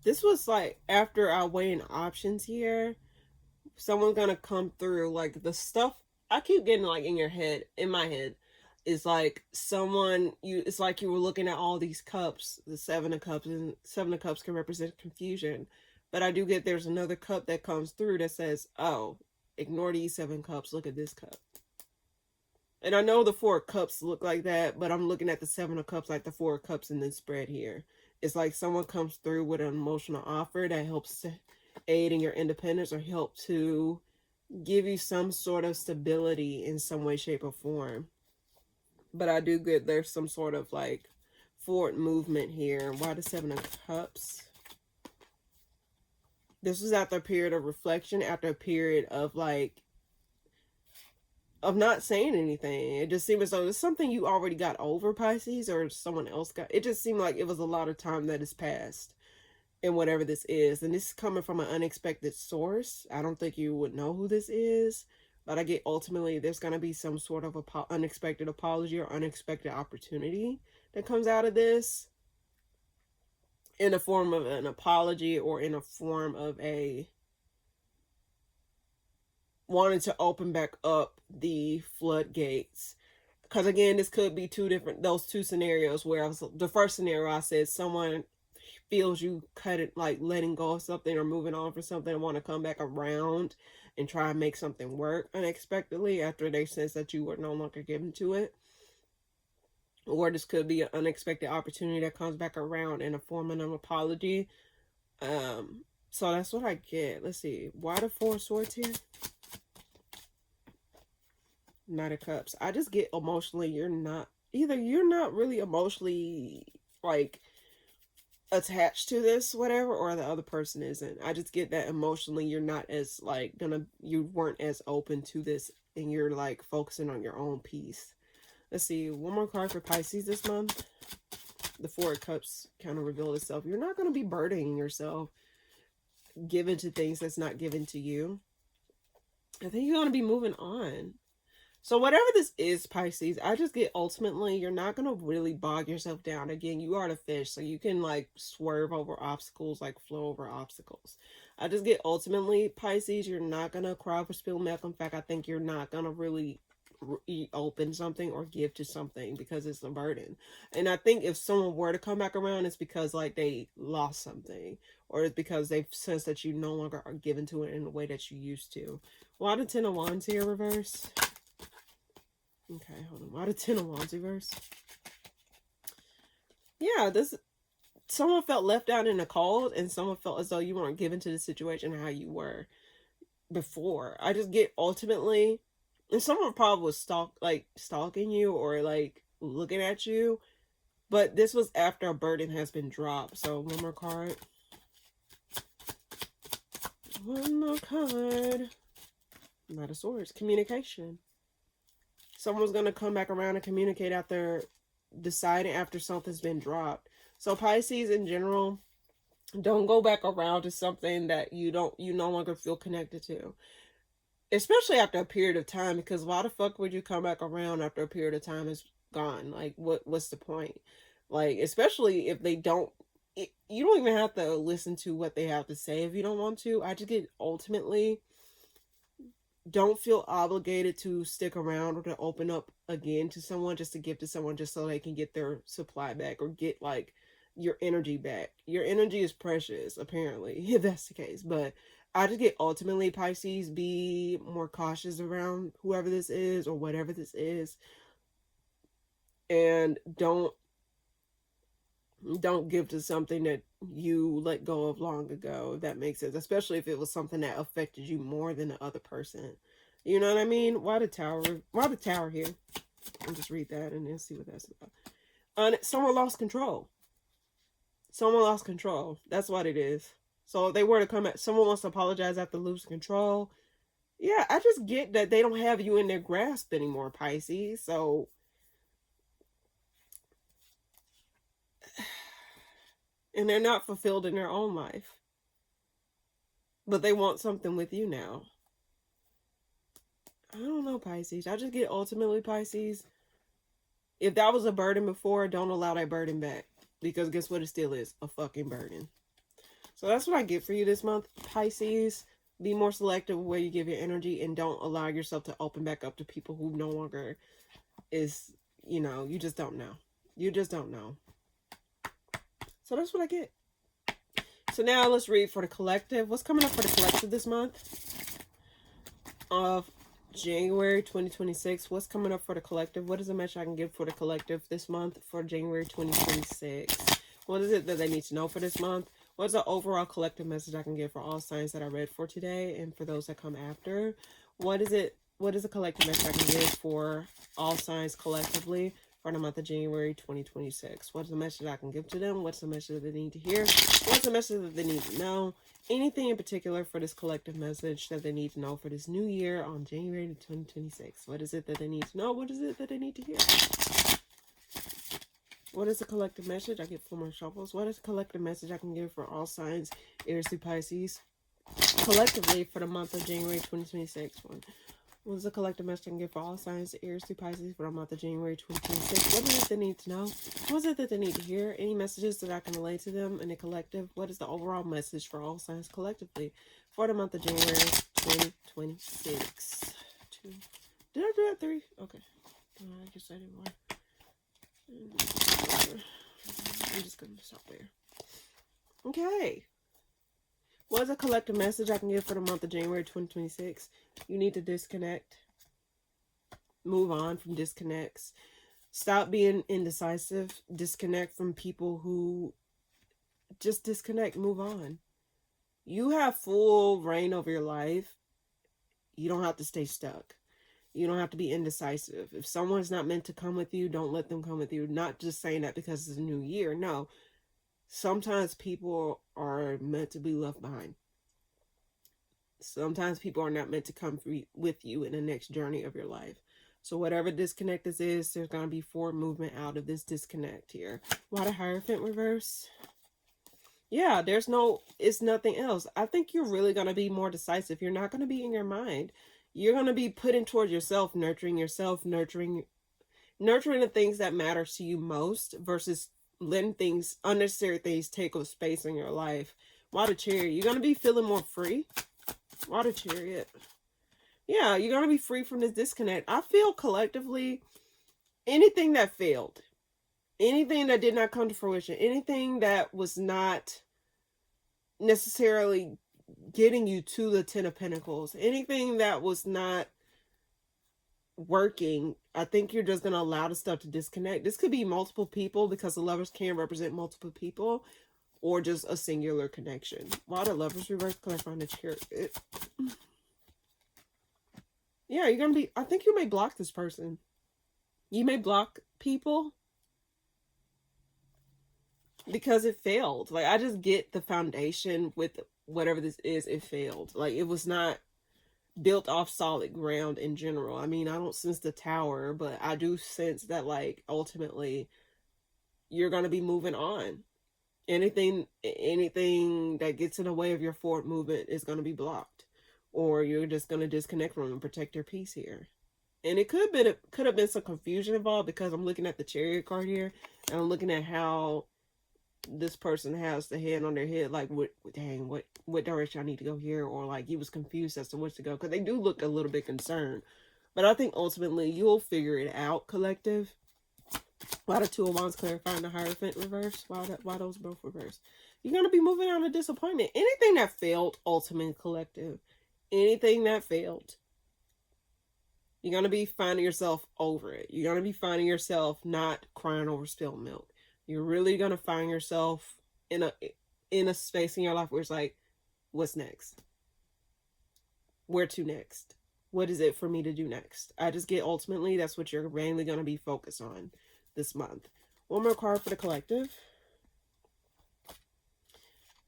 Speaker 1: This was like after I weighing options here. Someone's going to come through like the stuff I keep getting like in your head, in my head. Is like someone it's like you were looking at all these cups, the 7 of Cups, and 7 of Cups can represent confusion, but I do get there's another cup that comes through that says, oh, ignore these 7 cups, look at this cup. And I know the 4 of Cups look like that, but I'm looking at the 7 of Cups like the 4 of Cups in this spread here. It's like someone comes through with an emotional offer that helps aid in your independence or help to give you some sort of stability in some way, shape, or form. But I do get there's some sort of like forward movement here. Why the 7 of Cups? This was after a period of reflection, after a period of like, of not saying anything. It just seemed as though it's something you already got over, Pisces, or someone else got. It just seemed like it was a lot of time that has passed in whatever this is. And this is coming from an unexpected source. I don't think you would know who this is. But I get ultimately there's going to be some sort of unexpected apology or unexpected opportunity that comes out of this in a form of an apology or in a form of a wanting to open back up the floodgates. Because again, this could be those two scenarios where the first scenario I said someone feels you cut it, like letting go of something or moving on for something and want to come back around and try and make something work unexpectedly after they sense that you were no longer given to it. Or this could be an unexpected opportunity that comes back around in a form of an apology. So that's what I get. Let's see. Why the Four of Swords here? Knight of Cups. I just get emotionally, you're not really emotionally like attached to this, whatever, or the other person isn't. I just get that emotionally you're not as like you weren't as open to this and you're like focusing on your own peace. Let's see, one more card for Pisces this month. The Four of Cups kind of revealed itself. You're not going to be burdening yourself, given to things that's not given to you. I think you're going to be moving on. So whatever this is, Pisces, I just get ultimately you're not going to really bog yourself down. Again, you are the fish, so you can like swerve over obstacles, like flow over obstacles. I just get ultimately, Pisces, you're not going to cry for spilled milk. In fact, I think you're not going to really open something or give to something because it's a burden. And I think if someone were to come back around, it's because like they lost something, or it's because they've sensed that you no longer are given to it in the way that you used to. Why the Ten of Wands here reverse? Okay, hold on. Why the Ten of Wands reverse? Yeah, someone felt left out in the cold, and someone felt as though you weren't given to the situation how you were before. I just get ultimately, and someone probably was stalking you or like looking at you, but this was after a burden has been dropped. So one more card. One more card. Knight of Swords. Communication. Someone's going to come back around and communicate after deciding after something's been dropped. So Pisces in general, don't go back around to something that you no longer feel connected to. Especially after a period of time, because why the fuck would you come back around after a period of time is gone? Like, what's the point? Like, especially if they don't, you don't even have to listen to what they have to say if you don't want to. I just get ultimately, don't feel obligated to stick around or to open up again to someone just to give to someone just so they can get their supply back or get like your energy back. Your energy is precious, apparently, if that's the case. But I just get ultimately, Pisces, be more cautious around whoever this is or whatever this is. And don't give to something that you let go of long ago, if that makes sense. Especially if it was something that affected you more than the other person. You know what I mean? Why the Tower? Why the Tower here? I'll just read that and then see what that's about. Someone lost control. Someone lost control. That's what it is. So if they were to come at, someone wants to apologize after losing control. Yeah, I just get that they don't have you in their grasp anymore, Pisces. So and they're not fulfilled in their own life. But they want something with you now. I don't know, Pisces. I just get ultimately, Pisces, if that was a burden before, don't allow that burden back. Because guess what it still is? A fucking burden. So that's what I get for you this month, Pisces. Be more selective where you give your energy and don't allow yourself to open back up to people who no longer is, you just don't know. You just don't know. So that's what I get. So now let's read for the collective. What's coming up for the collective this month of January 2026? What's coming up for the collective? What is the message I can give for the collective this month for January 2026? What is it that they need to know for this month? What's the overall collective message I can give for all signs that I read for today and for those that come after? What is the collective message I can give for all signs collectively for the month of January 2026? What's the message I can give to them? What's the message that they need to hear? What's the message that they need to know? Anything in particular for this collective message that they need to know for this new year on January 2026? What is it that they need to know? What is it that they need to hear? What is the collective message? I get 4 more shuffles. What is the collective message I can give for all signs, Aries through Pisces, collectively for the month of January 2026? What is the collective message I can give for all signs, Aries through Pisces for the month of January 2026? What is it they need to know? What is it that they need to hear? Any messages that I can relay to them in the collective? What is the overall message for all signs collectively for the month of January 2026? Did I do that 3? Okay. I guess I did 1. I'm just going to stop there. Okay. What is a collective message I can give for the month of January 2026? You need to disconnect. Move on from disconnects. Stop being indecisive. Disconnect from people who just disconnect. Move on. You have full reign over your life. You don't have to stay stuck. You don't have to be indecisive. If someone's not meant to come with you, don't let them come with you. Not just saying that because it's a new year. No. Sometimes people are meant to be left behind. Sometimes people are not meant to come with you in the next journey of your life. So whatever disconnect this is, there's going to be forward movement out of this disconnect here. Why the Hierophant reverse? Yeah, it's nothing else. I think you're really going to be more decisive. You're not going to be in your mind. You're going to be putting towards yourself, nurturing the things that matter to you most versus letting unnecessary things take up space in your life. Why the Chariot? You're going to be feeling more free. Why the Chariot? Yeah, you're going to be free from this disconnect. I feel collectively, anything that failed, anything that did not come to fruition, anything that was not necessarily getting you to the 10 of Pentacles, anything that was not working, I think you're just going to allow the stuff to disconnect. This could be multiple people because the Lovers can represent multiple people, or just a singular connection. Why the Lovers reverse? Clarifying the Chariot. Yeah, you're going to be, I think you may block this person. You may block people because it failed. Like, I just get the foundation with whatever this is, it failed. Like, it was not built off solid ground in general. I mean, I don't sense the Tower, but I do sense that, like, ultimately you're going to be moving on. Anything that gets in the way of your forward movement is going to be blocked, or you're just going to disconnect from them and protect your peace here. And it could have been some confusion involved because I'm looking at the Chariot card here, and I'm looking at how this person has the head on their head, like, what direction I need to go here, or like he was confused as to which to go, because they do look a little bit concerned. But I think ultimately you'll figure it out, collective. Why the Two of Wands clarifying the Hierophant reverse? Why those both reverse? You're going to be moving on to disappointment. Anything that failed, ultimate collective. Anything that failed. You're going to be finding yourself over it. You're going to be finding yourself not crying over spilled milk. You're really going to find yourself in a space in your life where it's like, what's next? Where to next? What is it for me to do next? I just get ultimately that's what you're mainly going to be focused on this month. One more card for the collective.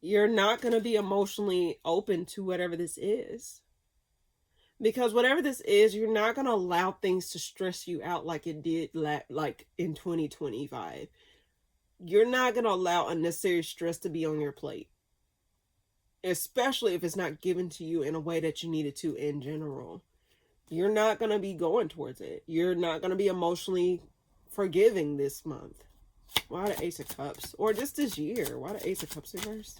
Speaker 1: You're not going to be emotionally open to whatever this is. Because whatever this is, you're not going to allow things to stress you out like it did like in 2025. You're not going to allow unnecessary stress to be on your plate. Especially if it's not given to you in a way that you need it to in general. You're not going to be going towards it. You're not going to be emotionally forgiving this month. Why the Ace of Cups? Or just this year. Why the Ace of Cups reverse?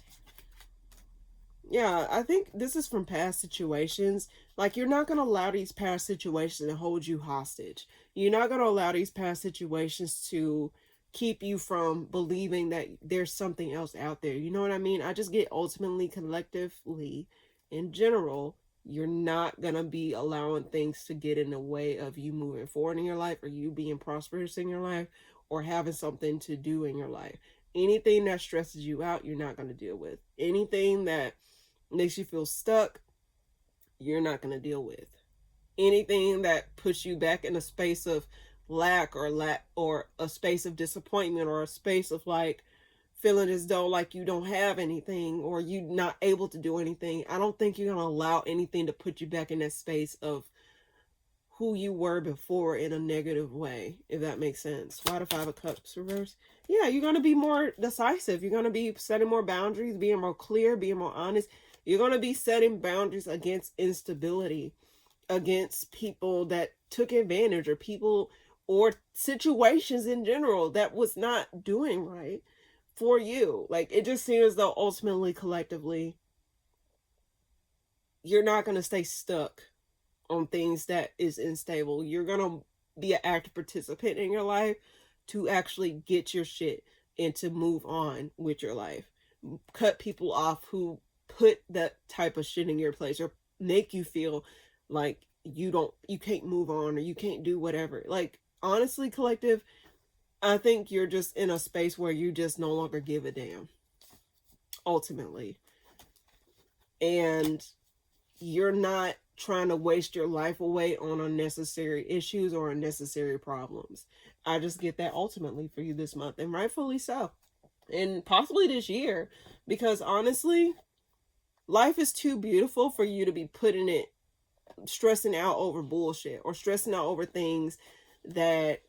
Speaker 1: Yeah, I think this is from past situations. Like, you're not going to allow these past situations to hold you hostage. You're not going to allow these past situations to keep you from believing that there's something else out there. You know what I mean? I just get ultimately, collectively, in general, you're not going to be allowing things to get in the way of you moving forward in your life, or you being prosperous in your life, or having something to do in your life. Anything that stresses you out, you're not going to deal with. Anything that makes you feel stuck, you're not going to deal with. Anything that puts you back in a space of lack or a space of disappointment, or a space of like feeling as though like you don't have anything, or you're not able to do anything, I don't think you're going to allow anything to put you back in that space of who you were before in a negative way, if that makes sense. Why the Five of Cups reverse? Yeah, you're going to be more decisive. You're going to be setting more boundaries, being more clear, being more honest. You're going to be setting boundaries against instability. against people that took advantage, or people or situations in general that was not doing right for you. Like, it just seems as though ultimately, collectively, you're not going to stay stuck on things that is unstable. You're going to be an active participant in your life to actually get your shit and to move on with your life. Cut people off who put that type of shit in your place, or make you feel like you can't move on, or you can't do whatever. Like, honestly, collective, I think you're just in a space where you just no longer give a damn, ultimately. And you're not trying to waste your life away on unnecessary issues or unnecessary problems. I just get that ultimately for you this month, and rightfully so. And possibly this year, because honestly, life is too beautiful for you to be putting it, stressing out over bullshit, or stressing out over things that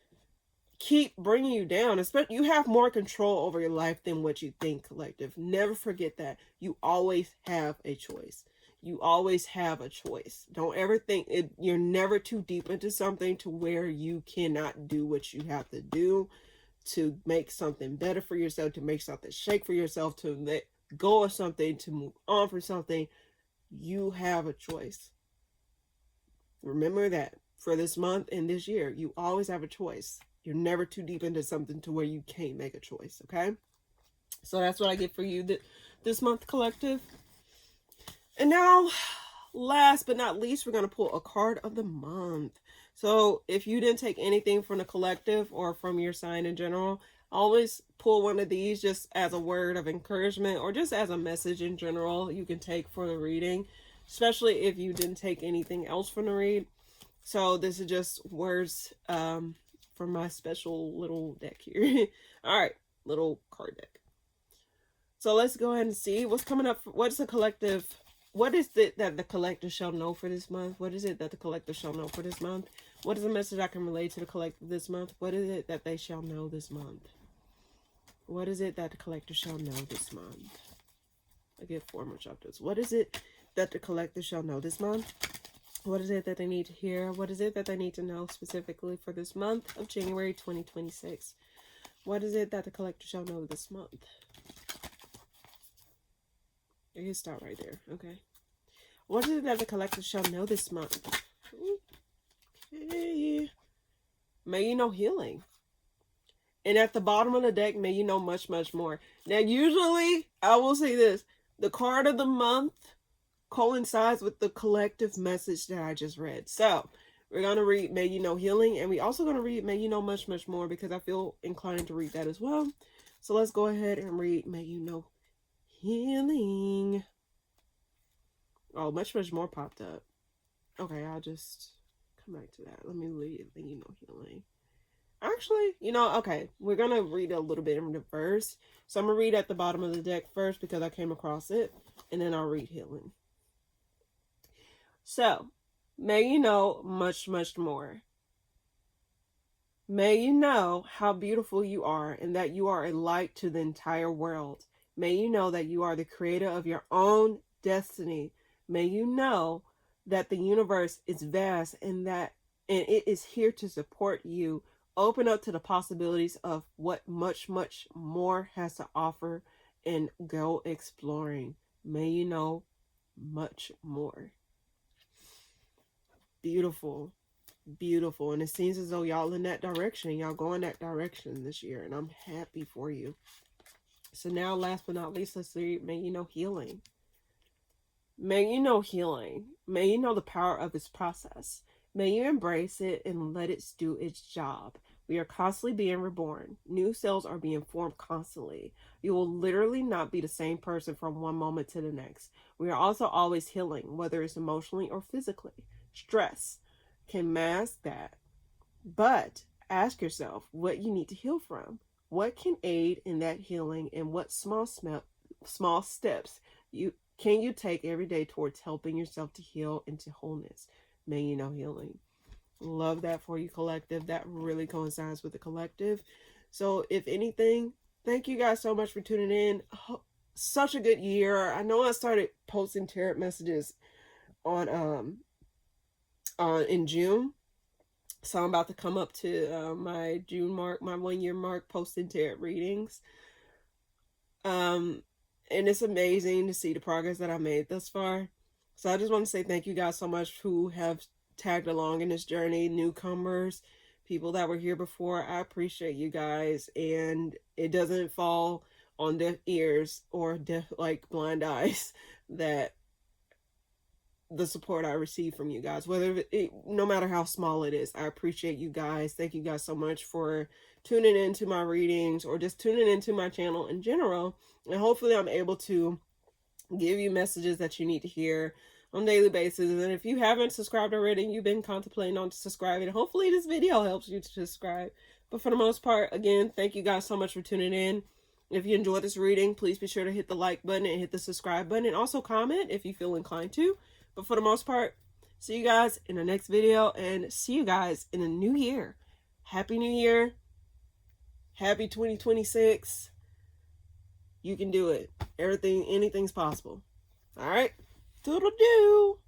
Speaker 1: keep bringing you down. Especially, you have more control over your life than what you think, collective. Never forget that. You always have a choice. You always have a choice. Don't ever think you're never too deep into something to where you cannot do what you have to do to make something better for yourself, to make something shake for yourself, to let go of something, to move on from something. You have a choice. Remember that for this month and this year, you always have a choice. You're never too deep into something to where you can't make a choice, okay? So that's what I get for you this month, collective. And now, last but not least, we're going to pull a card of the month. So if you didn't take anything from the collective or from your sign in general, always pull one of these just as a word of encouragement, or just as a message in general you can take for the reading, especially if you didn't take anything else from the read. So this is just words from my special little deck here. All right, little card deck. So let's go ahead and see what's coming up. What's the collective? What is it that the collective shall know for this month? What is it that the collective shall know for this month? What is the message I can relate to the collective this month? What is it that they shall know this month? What is it that the collective shall know this month? I get 4 more chapters. What is it that the collective shall know this month? What is it that they need to hear? What is it that they need to know specifically for this month of January 2026? What is it that the collective shall know this month? You can start right there. Okay. What is it that the collective shall know this month? Okay. May you know healing. And at the bottom of the deck, may you know much, much more. Now, usually, I will say this. The card of the month coincides with the collective message that I just read. So, we're going to read May You Know Healing. And we're also going to read May You Know Much, Much More, because I feel inclined to read that as well. So, let's go ahead and read May You Know Healing. Oh, much, much more popped up. Okay, I'll just come back to that. Let me read May You Know Healing. Actually, okay, we're going to read a little bit in reverse. So I'm going to read at the bottom of the deck first because I came across it, and then I'll read healing. So, may you know much, much more. May you know how beautiful you are and that you are a light to the entire world. May you know that you are the creator of your own destiny. May you know that the universe is vast and it is here to support you. Open up to the possibilities of what much, much more has to offer and go exploring. May you know much more. Beautiful. Beautiful. And it seems as though y'all in that direction. Y'all going that direction this year. And I'm happy for you. So now, last but not least, let's read May You Know Healing. May you know healing. May you know the power of this process. May you embrace it and let it do its job. We are constantly being reborn. New cells are being formed constantly. You will literally not be the same person from one moment to the next. We are also always healing, whether it's emotionally or physically. Stress can mask that. But ask yourself what you need to heal from. What can aid in that healing, and what small steps can you take every day towards helping yourself to heal into wholeness? May you know healing. Love that for you, collective. That really coincides with the collective. So if anything, thank you guys so much for tuning in. Such a good year. I know I started posting tarot messages on in June. So I'm about to come up to my June mark, my 1 year mark, posting tarot readings. And it's amazing to see the progress that I made thus far. So I just want to say thank you guys so much who have tagged along in this journey, newcomers, people that were here before. I appreciate you guys, and it doesn't fall on deaf ears or deaf like blind eyes that the support I receive from you guys, whether no matter how small it is. I appreciate you guys. Thank you guys so much for tuning into my readings or just tuning into my channel in general. And hopefully I'm able to give you messages that you need to hear on a daily basis. And if you haven't subscribed already and you've been contemplating on subscribing, hopefully this video helps you to subscribe. But for the most part, again, thank you guys so much for tuning in. If you enjoyed this reading, please be sure to hit the like button and hit the subscribe button, and also comment if you feel inclined to. But for the most part, see you guys in the next video, and see you guys in the new year. Happy New Year. Happy 2026. You can do it. Anything's possible. All right. Toodle-doo.